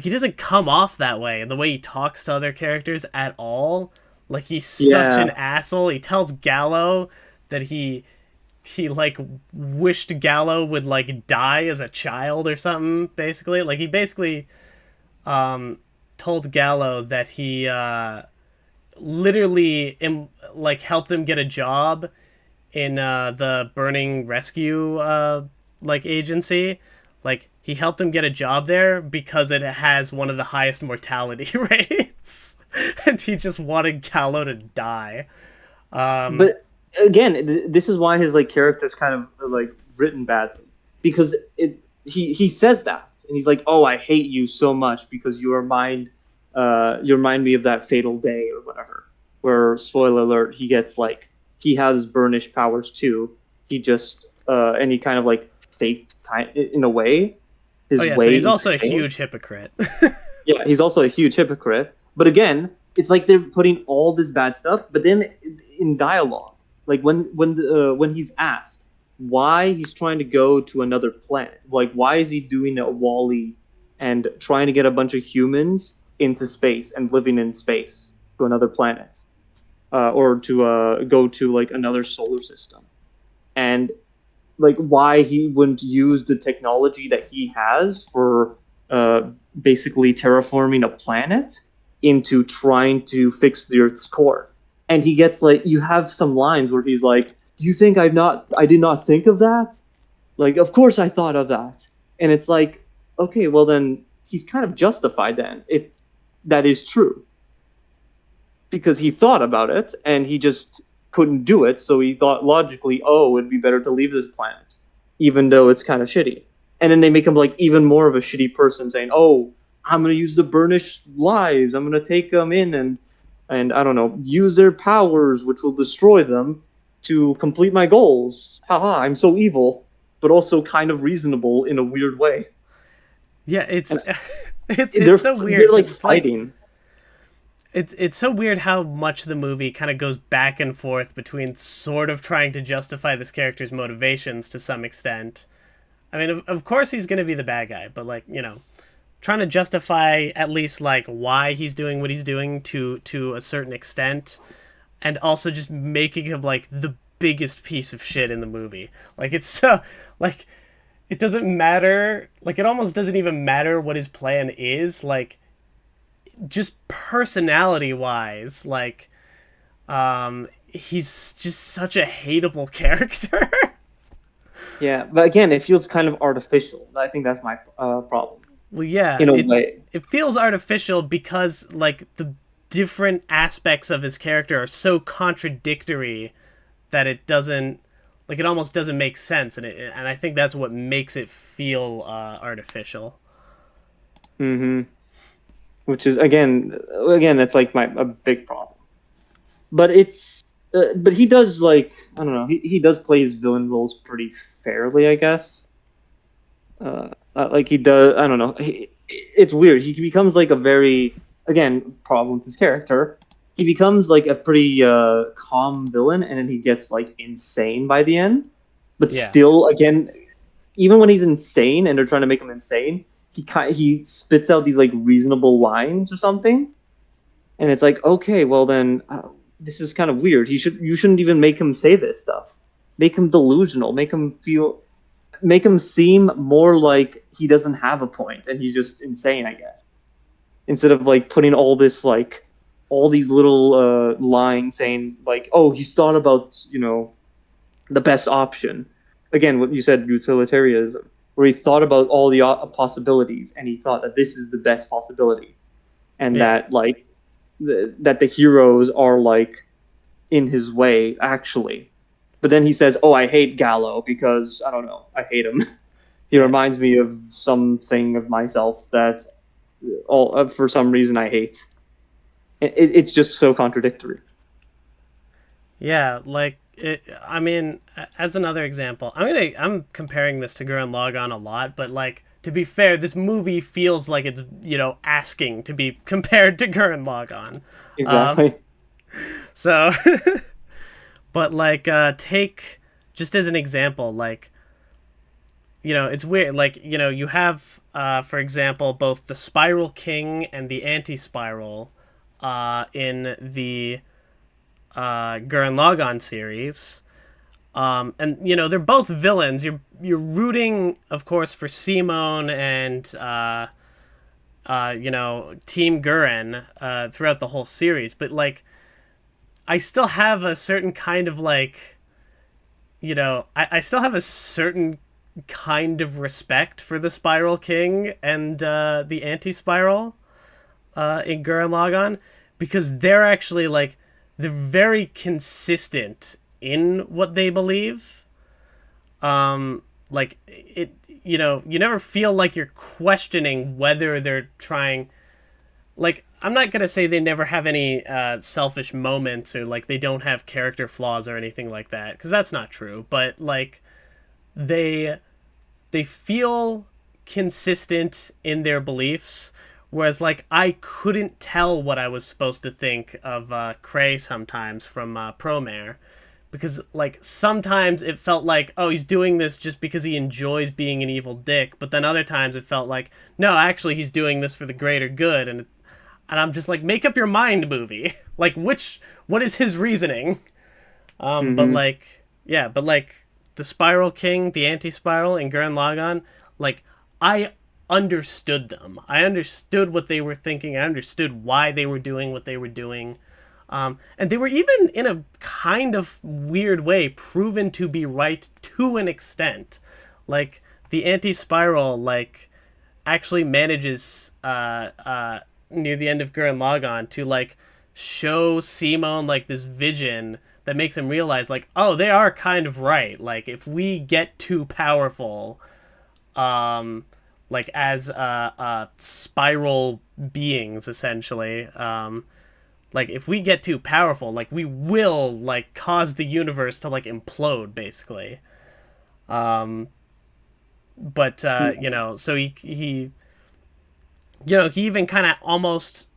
he doesn't come off that way. The way he talks to other characters at all, like he's such yeah, an asshole. He tells Gallo that he like wished Gallo would like die as a child or something. Basically, like he basically told Gallo that he literally like helped him get a job in the burning rescue like agency. Like he helped him get a job there because it has one of the highest mortality rates, and he just wanted Gallo to die. Um, but again, this is why his like character's kind of like written badly because he says that and he's like, "Oh, I hate you so much because you remind me of that fatal day or whatever." Where spoiler alert, he gets like he has burnished powers too. He just and he kind of like faked kind in a way oh his yeah, so way he's into also a fame. huge hypocrite. Yeah, he's also a huge hypocrite. But again, it's like they're putting all this bad stuff, but then in dialogue, like when he's asked why he's trying to go to another planet, like why is he doing a Wally and trying to get a bunch of humans into space and living in space to another planet, or to go to like another solar system, and like why he wouldn't use the technology that he has for basically terraforming a planet into trying to fix the Earth's core. And he gets like you have some lines where he's like, "Do you think I did not think of that? Like, of course I thought of that." And it's like, okay, well then he's kind of justified then if that is true because he thought about it and he just couldn't do it. So he thought logically, oh, it'd be better to leave this planet, even though it's kind of shitty. And then they make him like even more of a shitty person, saying, "Oh, I'm gonna use the burnished lives. I'm gonna take them in and I don't know, use their powers, which will destroy them, to complete my goals. Haha, I'm so evil, but also kind of reasonable in a weird way." Yeah, it's And it's they're so weird they're like because it's like fighting. it's so weird how much the movie kind of goes back and forth between sort of trying to justify this character's motivations to some extent. I mean, of course he's going to be the bad guy, but like, trying to justify at least like why he's doing what he's doing to a certain extent, and also just making him like the biggest piece of shit in the movie. Like it's so like it doesn't matter. Like it almost doesn't even matter what his plan is. Like just personality wise, like he's just such a hateable character. Yeah, but again, it feels kind of artificial. I think that's my problem Well, yeah, in a it's way. it feels artificial because like the different aspects of his character are so contradictory that it doesn't like it almost doesn't make sense, and I think that's what makes it feel artificial. Hmm. Which is again, that's like my a big problem. But but he does like I don't know. He does play his villain roles pretty fairly, I guess. Like he does. I don't know. It's weird. He becomes like a very again problem with his character. He becomes like a pretty calm villain, and then he gets like insane by the end. But Yeah, still, again, even when he's insane and they're trying to make him insane, he spits out these like reasonable lines or something, and it's like okay, well then this is kind of weird. You shouldn't even make him say this stuff. Make him delusional. Make him seem more like he doesn't have a point and he's just insane, I guess. Instead of like putting all these little lines saying like, oh, he's thought about the best option. Again, what you said, utilitarianism, where he thought about all the possibilities and he thought that this is the best possibility, and yeah, that like that the heroes are like in his way actually. But then he says, "Oh, I hate Gallo because I don't know, I hate him." He yeah, reminds me of something of myself that all for some reason I hate. It's just so contradictory. yeah. Like I mean, as another example, I'm comparing this to Gurren Lagann a lot, but like to be fair, this movie feels like it's asking to be compared to Gurren Lagann. Um, Exactly. so, but like take just as an example, like it's weird. Like you have for example both the Spiral King and the Anti Spiral in the Gurren Lagann series. And they're both villains. You're rooting, of course, for Simone and Team Gurren throughout the whole series. But like, I still have a certain kind of like, I still have a certain kind of respect for the Spiral King and the Anti Spiral in Gurren Lagann, because they're actually like they're very consistent in what they believe. Like it, you never feel like you're questioning whether they're trying. Like I'm not gonna say they never have any selfish moments or like they don't have character flaws or anything like that, because that's not true. But like they they feel consistent in their beliefs, whereas like I couldn't tell what I was supposed to think of Cray sometimes from Promare, because like sometimes it felt like, oh, he's doing this just because he enjoys being an evil dick, but then other times it felt like, no, actually he's doing this for the greater good. And I'm just like, make up your mind, movie. Like what is his reasoning? But Hmm. like, yeah, but like the Spiral King, the Anti Spiral, and Gurren Lagann, like I understood them. I understood what they were thinking. I understood why they were doing what they were doing. And they were even in a kind of weird way proven to be right to an extent. Like the Anti Spiral, like actually manages near the end of Gurren Lagann to like show Simon like this vision that makes him realize like, oh, they are kind of right. Like if we get too powerful, um like as spiral beings essentially, like if we get too powerful, like we will like cause the universe to like implode basically. But so he he even kind of almost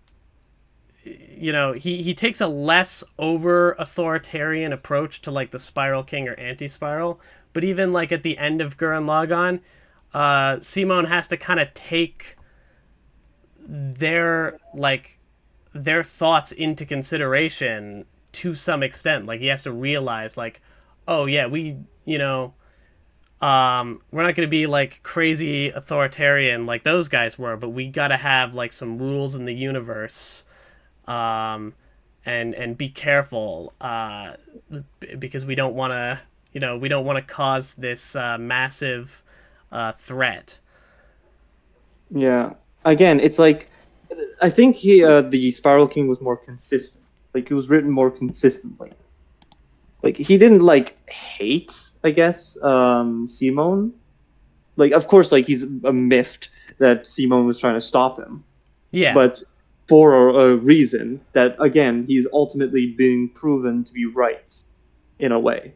he takes a less over authoritarian approach to like the Spiral King or Anti Spiral. But even like at the end of Gurren Lagann, Simon has to kind of take their like their thoughts into consideration to some extent. Like he has to realize like, oh yeah, we're not going to be like crazy authoritarian like those guys were, but we got to have like some rules in the universe, um, and be careful, because we don't want to, we don't want to cause this massive threat. Yeah. Again, it's like I think the Spiral King was more consistent. Like it was written more consistently. Like he didn't like hate, I guess, Simone. Like of course, like he's a miffed that Simone was trying to stop him, Yeah, but for a reason that again he's ultimately being proven to be right in a way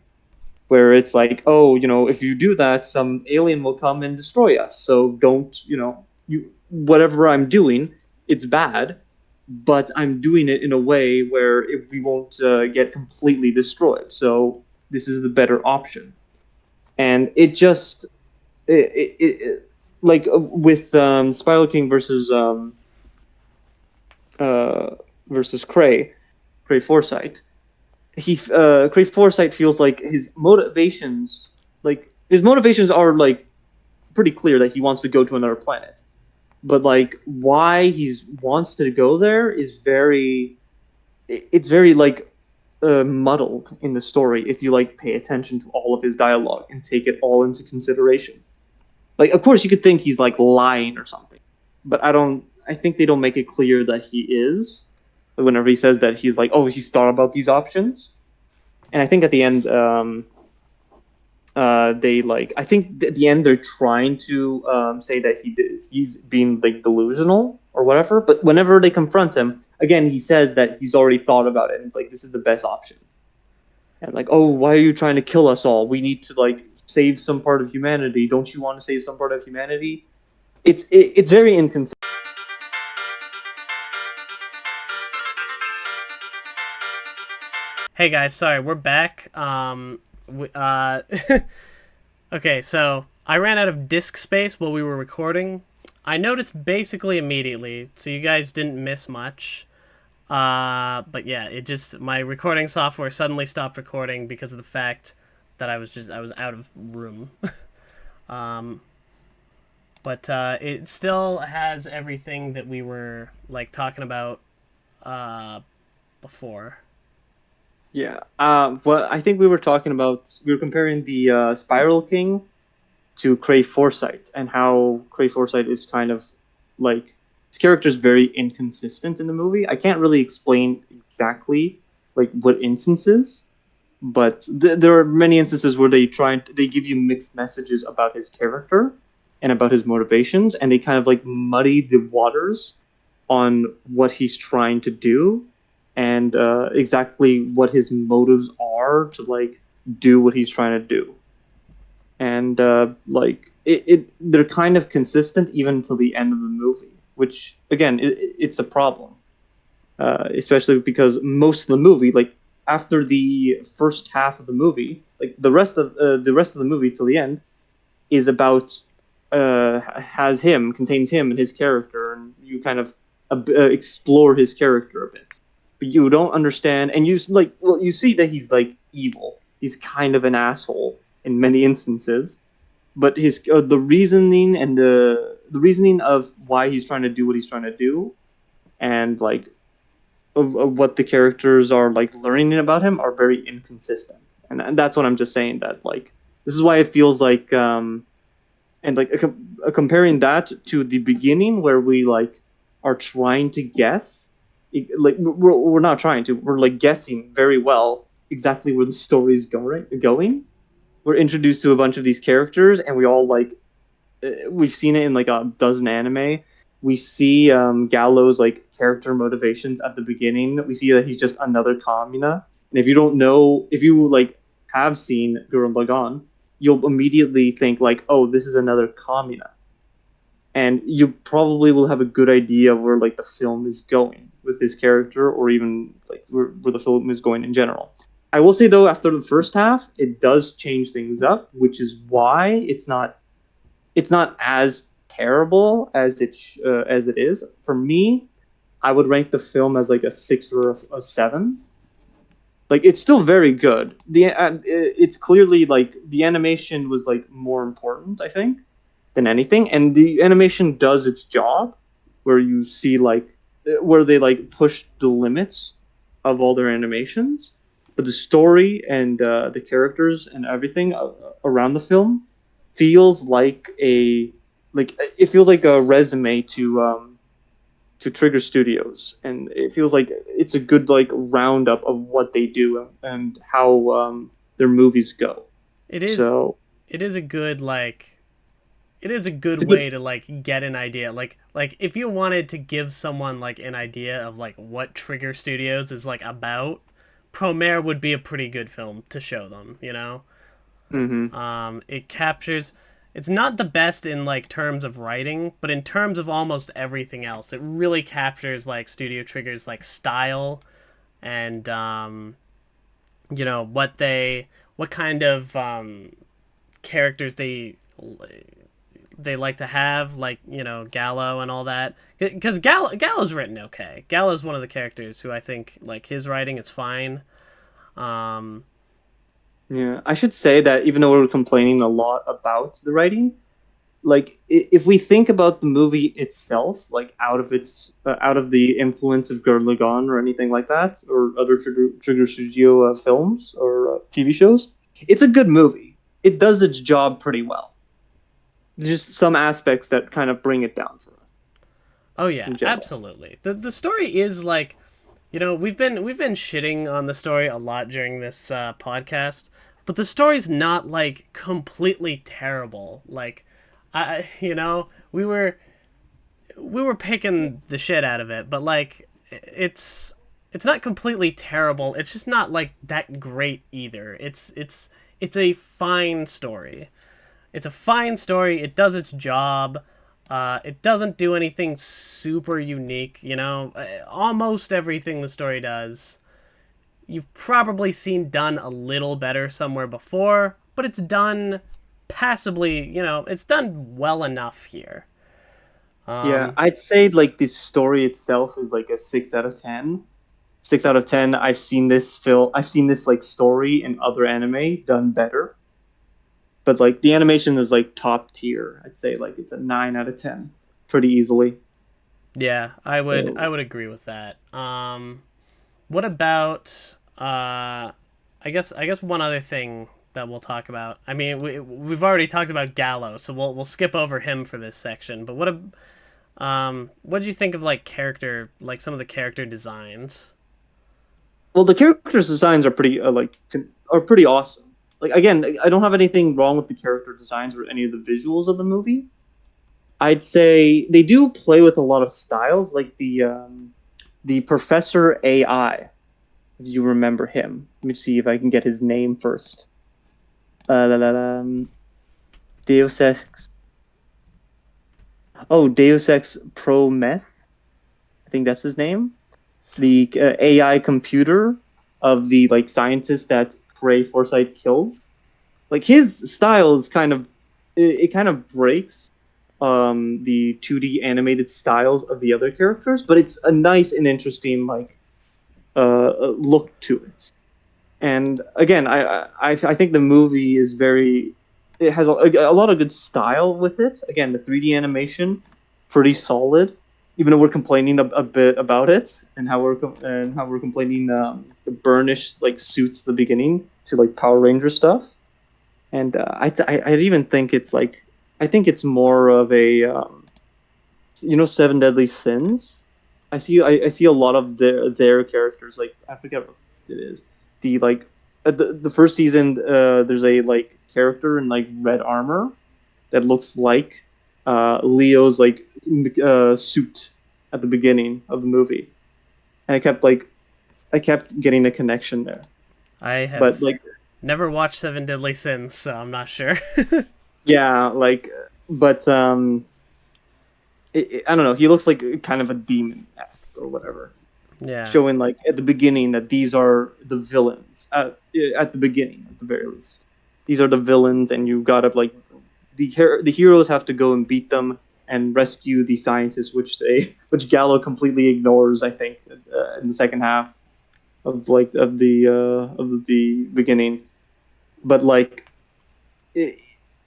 where it's like, oh, if you do that, some alien will come and destroy us. So don't, you whatever I'm doing, it's bad, but I'm doing it in a way where we won't get completely destroyed. So this is the better option. And it just, like with Spiral King uh, versus Cray Foresight. Cray Foresight feels like his motivations are like pretty clear that he wants to go to another planet, but like why he wants to go there is it's very like muddled in the story if you like pay attention to all of his dialogue and take it all into consideration. Like of course you could think he's like lying or something, but I think they don't make it clear that he is. Whenever he says that he's like, oh, he's thought about these options, and I think at the end, they like I think at the end they're trying to say that he's being like delusional or whatever. But whenever they confront him again, he says that he's already thought about it and it's like this is the best option. And like, oh, why are you trying to kill us all? We need to like save some part of humanity. Don't you want to save some part of humanity? It's very inconsistent. hey guys, sorry, we're back. Okay, so I ran out of disk space while we were recording. I noticed basically immediately, so you guys didn't miss much. But yeah, it just my recording software suddenly stopped recording because of the fact that I was out of room. um, but it still has everything that we were like talking about uh, before. Yeah. Well, I think we were comparing the Spiral King to Cray Foresight and how Cray Foresight is kind of like his character is very inconsistent in the movie. I can't really explain exactly like what instances, but there are many instances where they give you mixed messages about his character and about his motivations, and they kind of like muddy the waters on what he's trying to do and exactly what his motives are to like do what he's trying to do. And like they're kind of consistent even until the end of the movie, which again, it's a problem, especially because most of the movie, like after the first half of the movie, like the rest of the movie till the end is about contains him and his character, and you kind of explore his character a bit, but you don't understand, and you see that he's like evil. He's kind of an asshole in many instances, but his the reasoning and the reasoning of why he's trying to do what he's trying to do, and like of what the characters are like learning about him are very inconsistent, and that's what I'm just saying that like this is why it feels like and like comparing that to the beginning where we like are trying to guess like we're not trying to we're like guessing very well exactly where the story is going. We're introduced to a bunch of these characters and we all like we've seen it in like a dozen anime. We see Gallo's like character motivations at the beginning. We see that he's just another Kamina. And if you don't know, if you like have seen Gurren Lagann, you'll immediately think like, oh, this is another Kamina, and you probably will have a good idea of where like the film is going. with his character or even like where the film is going in general. I will say though, after the first half, it does change things up, which is why it's not as terrible as it is. For me, I would rank the film as like a 6 or a 7. Like it's still very good. It's clearly like the animation was like more important, I think, than anything, and the animation does its job, where you see like where they like push the limits of all their animations, but the story and the characters and everything around the film feels like a like it feels like a resume to Trigger Studios, and it feels like it's a good like roundup of what they do and how their movies go. It is So it is a good like it is a good it's a good. way to like get an idea. Like if you wanted to give someone like an idea of like what Trigger Studios is like about, Promare would be a pretty good film to show them, you know? Mm-hmm. It captures. It's not the best in like terms of writing, but in terms of almost everything else, it really captures like Studio Trigger's like style and what kind of characters they like to have, like Gallo and all that. Because Gallo's written okay. Gallo's one of the characters who I think like his writing is fine. Um, Yeah, I should say that even though we're complaining a lot about the writing, like if we think about the movie itself, like out of the influence of Gurren Lagann or anything like that, or other Trigger Studio films or TV shows, it's a good movie. It does its job pretty well. There's just some aspects that kind of bring it down for us oh yeah, in general. absolutely. The story is like we've been shitting on the story a lot during this podcast, but the story's not like completely terrible. Like, we were picking the shit out of it, but like it's not completely terrible. It's just not like that great either. It's a fine story. It's a fine story. It does its job. It doesn't do anything super unique, almost everything the story does. You've probably seen done a little better somewhere before, but it's done passably, it's done well enough here. Yeah, Um, I'd say like the story itself is like a 6 out of 10. 6 out of 10. I've seen this like story in other anime done better, but like the animation is like top tier. I'd say like it's a 9 out of 10, pretty easily. yeah, I So would agree with that. What about I guess one other thing that we'll talk about. I mean, we've already talked about Gallo, so we'll skip over him for this section. But what did you think of like like some of the character designs? well, the characters' designs are pretty awesome. Like again, I don't have anything wrong with the character designs or any of the visuals of the movie. I'd say they do play with a lot of styles, like the Professor AI. If you remember him, let me see if I can get his name first. La, la, la, Deus Ex. Oh, Deus Ex Pro Meth. I think that's his name. The AI computer of the like scientist that Prey Foresight kills. Like his style is it kind of breaks the 2D animated styles of the other characters, but it's a nice and interesting like look to it. And again, I think the movie is very it has a lot of good style with it. Again, the 3D animation pretty solid, even though we're complaining a bit about it and how we're complaining the burnished like suits at the beginning to like Power Ranger stuff. And I even think it's like I think it's more of a Seven Deadly Sins. I see a lot of their characters like I forget what it is. The like the first season there's a like character in like red armor that looks like Leo's like suit at the beginning of the movie, and I kept getting a connection there. I But have like never watched Seven Deadly Sins, so I'm not sure. yeah, like but I don't know. He looks like kind of a demon esque or whatever. Yeah. showing like at the beginning that these are the villains at the beginning at the very least. These are the villains, and you gotta like the heroes have to go and beat them and rescue the scientists, which Gallo completely ignores. I think in the second half of the beginning, but like it,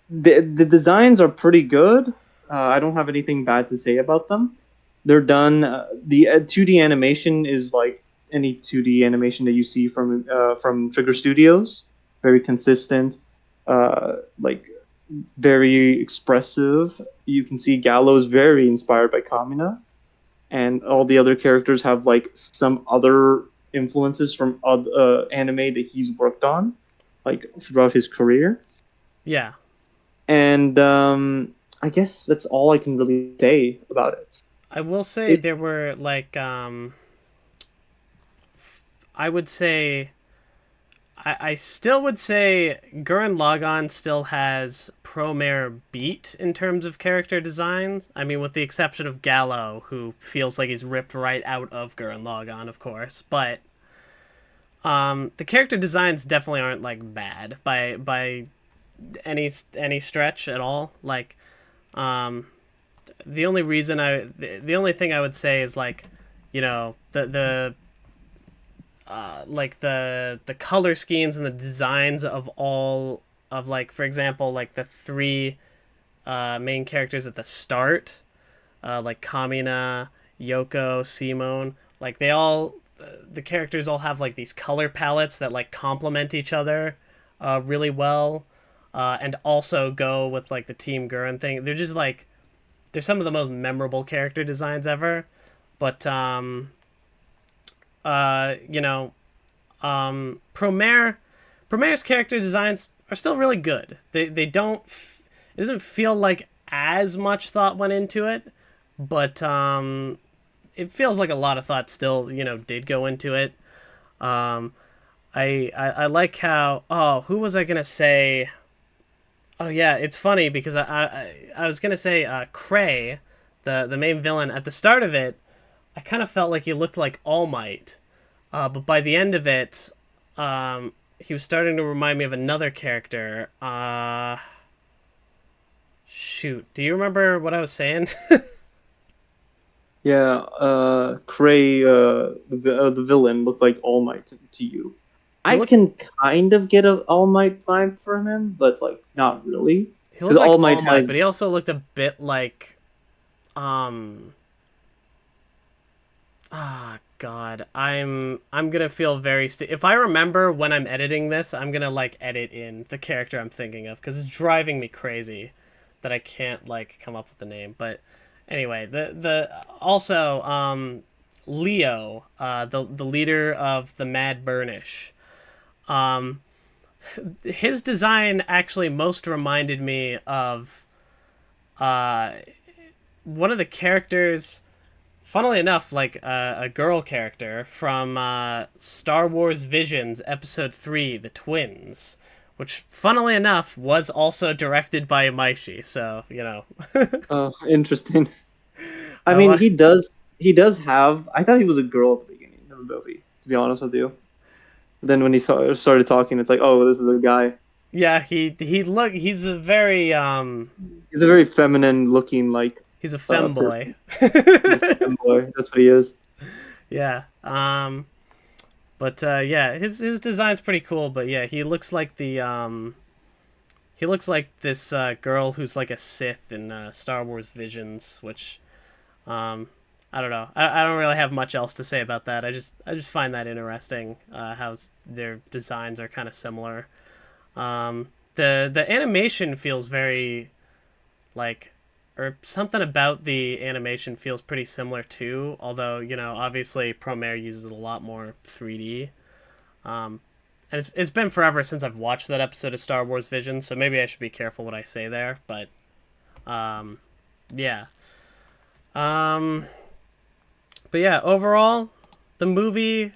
the designs are pretty good. I don't have anything bad to say about them. They're done. The 2D animation is like any 2D animation that you see from Trigger Studios. Very consistent, like very expressive. You can see Gallo's very inspired by Kamina, and all the other characters have like some other influences from other anime that he's worked on, like throughout his career. Yeah. And I guess that's all I can really say about it. I will say It there were like I would say I still would say Gurren Lagann still has Promare beat in terms of character designs. I mean, with the exception of Gallo, who feels like he's ripped right out of Gurren Lagann, of course. But the character designs definitely aren't like bad by any stretch at all. Like um, the only thing I would say is like, the like the color schemes and the designs of all of, like, for example, like the three main characters at the start, like Kamina, Yoko, Simone, like the characters all have like these color palettes that like complement each other really well, and also go with like the Team Gurren thing. They're just like they're some of the most memorable character designs ever. But you know, Promare's character designs are still really good. They don't it doesn't feel like as much thought went into it, but it feels like a lot of thought still did go into it. Um, I like how, who was I gonna say? Oh yeah, it's funny because I was gonna say Cray, the main villain at the start of it. I kind of felt like he looked like All Might, but by the end of it, he was starting to remind me of another character. Shoot, do you remember what I was saying? Yeah, Cray, the villain, looked like All Might to you. he I looked can kind of get a All Might vibe from him, but like not really, he because looked like All All Might Might, but he has. also looked a bit like um God, I'm gonna feel very if I remember when I'm editing this, I'm gonna like edit in the character I'm thinking of because it's driving me crazy that I can't like come up with the name. But anyway, the also Leo, the leader of the Mad Burnish. Um, his design actually most reminded me of uh one of the characters, funnily enough, like a girl character from Star Wars Visions Episode 3, The Twins, which, funnily enough, was also directed by Maishi. So, Interesting. I I mean, like. he does have. I thought he was a girl at the beginning of the movie. To be honest with you, then when he started talking, it's like, oh, this is a guy. Yeah, he's a very He's a very feminine looking like he's a femboy. person. He's a femboy. That's what he is. Yeah. But yeah, his design's pretty cool. But yeah, he looks like this girl who's like a Sith in Star Wars Visions, which um, I don't know. I don't really have much else to say about that. I just find that interesting. How their designs are kind of similar. The animation feels very like, or something about the animation feels pretty similar too. Although obviously Promare uses a lot more 3D. Um, and it's been forever since I've watched that episode of Star Wars Vision, so maybe I should be careful what I say there. But um, yeah. Um, but yeah, overall, the movie,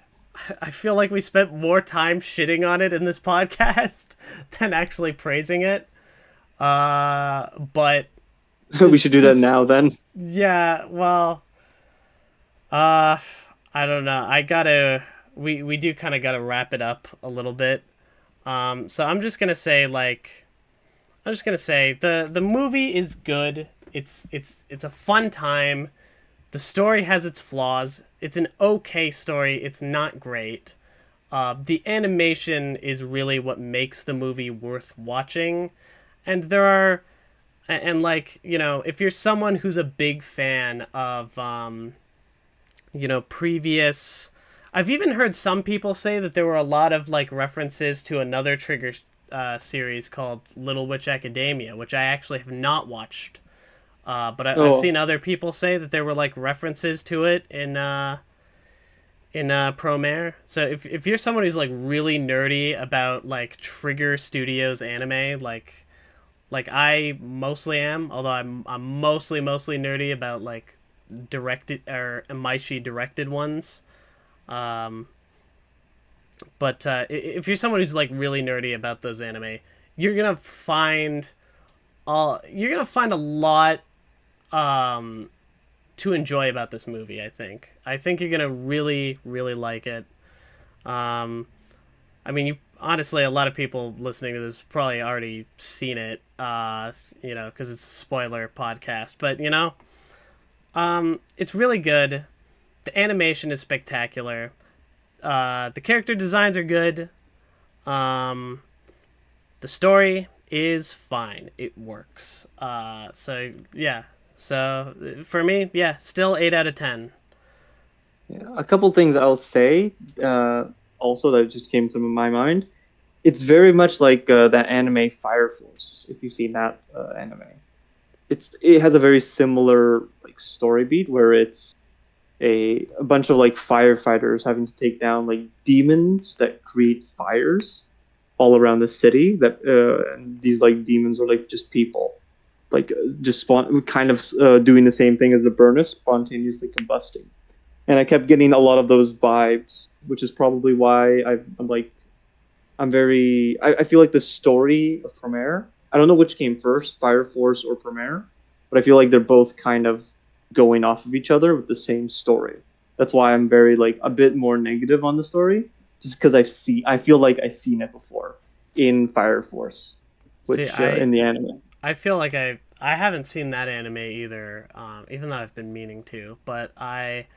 I feel like we spent more time shitting on it in this podcast than actually praising it. But We should do that now then. yeah, well, uh, I don't know. I gotta. We do kind of gotta wrap it up a little bit. So I'm just gonna say like I'm just gonna say the movie is good. It's a fun time. The story has its flaws. It's an okay story. It's not great. The animation is really what makes the movie worth watching. And there are and like if you're someone who's a big fan of previous. I've even heard some people say that there were a lot of like references to another Trigger series called Little Witch Academia, which I actually have not watched. But I've Oh, seen other people say that there were like references to it in Promare. So if you're someone who's like really nerdy about like Trigger Studios anime, like I mostly am, although I'm mostly nerdy about like directed or Maishi directed ones. Um, but if you're someone who's like really nerdy about those anime, you're gonna find you're gonna find a lot um, to enjoy about this movie. I think you're gonna really like it. Um, I mean, you honestly a lot of people listening to this probably already seen it. Because it's a spoiler podcast, but it's really good. The animation is spectacular. The character designs are good. Um, the story is fine. It works. So yeah. So for me, yeah, still 8 out of 10. yeah. A couple things I'll say. Also, that just came to my mind. It's very much like that anime Fire Force. If you've seen that anime, it has a very similar like story beat where it's a bunch of like firefighters having to take down like demons that create fires all around the city. That and these like demons are like just people, like just kind of doing the same thing as the burners, spontaneously combusting. And I kept getting a lot of those vibes, which is probably why I'm like I feel like the story of Promare. I don't know which came first, Fire Force or Promare, but I feel like they're both kind of going off of each other with the same story. That's why I'm very like a bit more negative on the story, just because I feel like I've seen it before in Fire Force, See, which in the anime. I feel like I haven't seen that anime either, even though I've been meaning to. But I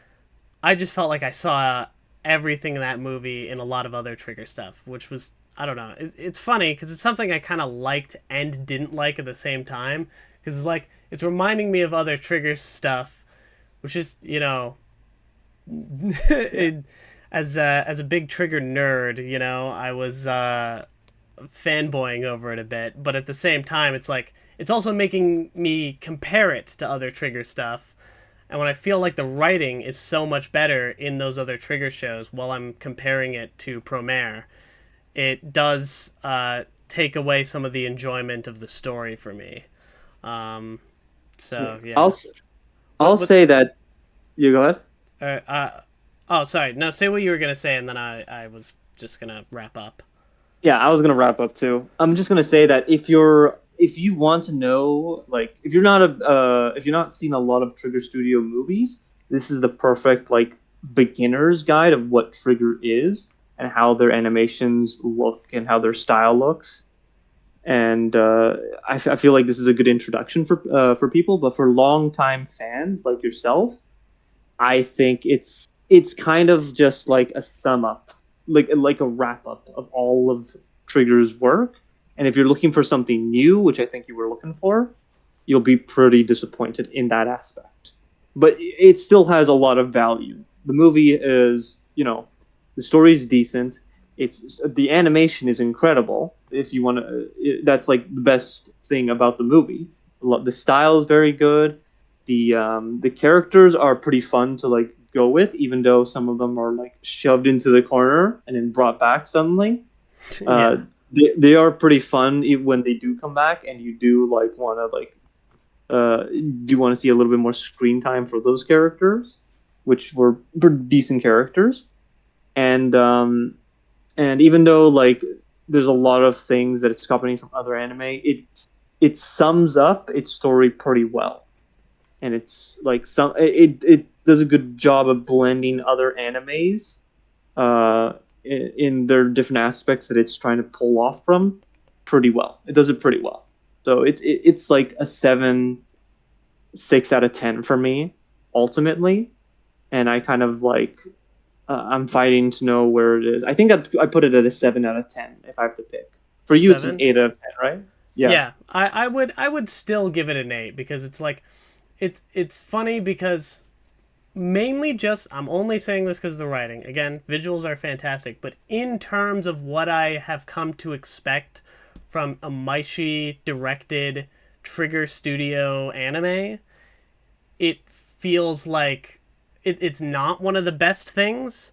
just felt like I saw everything in that movie in a lot of other Trigger stuff, which was I don't know. It's funny because it's something I kind of liked and didn't like at the same time. Because it's like it's reminding me of other Trigger stuff, which is Yeah, it, as a big Trigger nerd, I was fanboying over it a bit, but at the same time, it's like it's also making me compare it to other Trigger stuff. And when I feel like the writing is so much better in those other Trigger shows while I'm comparing it to Promare, it does take away some of the enjoyment of the story for me. Um, yeah. so yeah. I'll What say that you go ahead. uh, uh, oh, sorry. No, say what you were gonna say, and then I was just gonna wrap up. Yeah, I was gonna wrap up too. I'm just gonna say that if you want to know, like, if you're not seeing a lot of Trigger Studio movies, this is the perfect like beginner's guide of what Trigger is and how their animations look and how their style looks. And I feel like this is a good introduction for people, but for longtime fans like yourself, I think it's kind of just like a sum up, like a wrap up of all of Trigger's work. And if you're looking for something new, which I think you were looking for, you'll be pretty disappointed in that aspect. But it still has a lot of value. The movie is, the story is decent. It's the animation is incredible. If you want to, that's like the best thing about the movie. The style is very good. The characters are pretty fun to like go with, even though some of them are like shoved into the corner and then brought back suddenly. Uh, Yeah. they are pretty fun when they do come back, and you do like want to like do want to see a little bit more screen time for those characters, which were pretty decent characters. And and even though like there's a lot of things that it's copying from other anime, it sums up its story pretty well, and it's like does a good job of blending other animes in their different aspects that it's trying to pull off from pretty well. It does it pretty well. So it's like a 7, 6 out of 10 for me ultimately, and I kind of like I'm fighting to know where it is. I think I put it at a 7 out of 10 if I have to pick. For you, it's an Seven. 8 out of 10, right? Yeah. Yeah, I would still give it an 8 because it's like it's funny because mainly just I'm only saying this because of the writing. Again, visuals are fantastic, but in terms of what I have come to expect from a Maishi directed Trigger Studio anime, it feels like it's not one of the best things.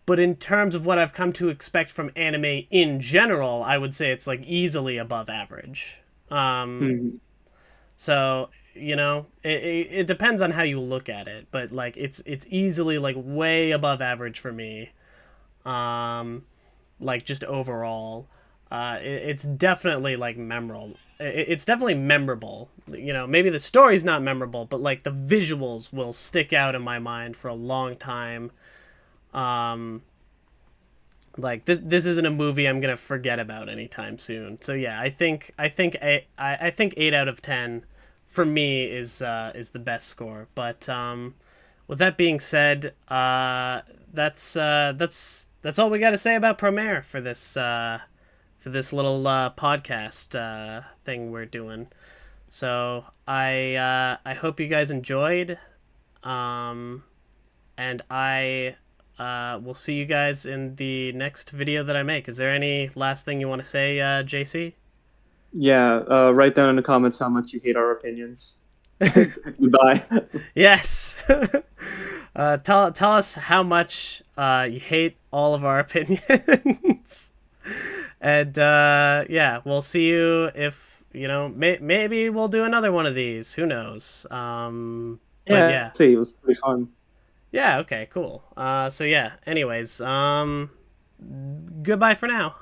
But in terms of what I've come to expect from anime in general, I would say it's like easily above average. Um, Mhm. so it depends on how you look at it, but like it's easily like way above average for me. Um, like just overall, it's definitely like memorable. It's definitely memorable. Maybe the story's not memorable, but like the visuals will stick out in my mind for a long time. Um, like this isn't a movie I'm gonna forget about anytime soon. So yeah, I think 8 out of 10 for me is the best score. But with that being said, that's all we got to say about Promare for this little podcast thing we're doing. So I hope you guys enjoyed. Um, and I will see you guys in the next video that I make. Is there any last thing you want to say, JC? Yeah. Write down in the comments how much you hate our opinions. Goodbye. Yes. Tell us how much you hate all of our opinions. And yeah, we'll see you if maybe we'll do another one of these. Who knows? But Yeah. yeah, See, it was pretty fun. yeah. Okay, cool. So yeah. Anyways, goodbye for now.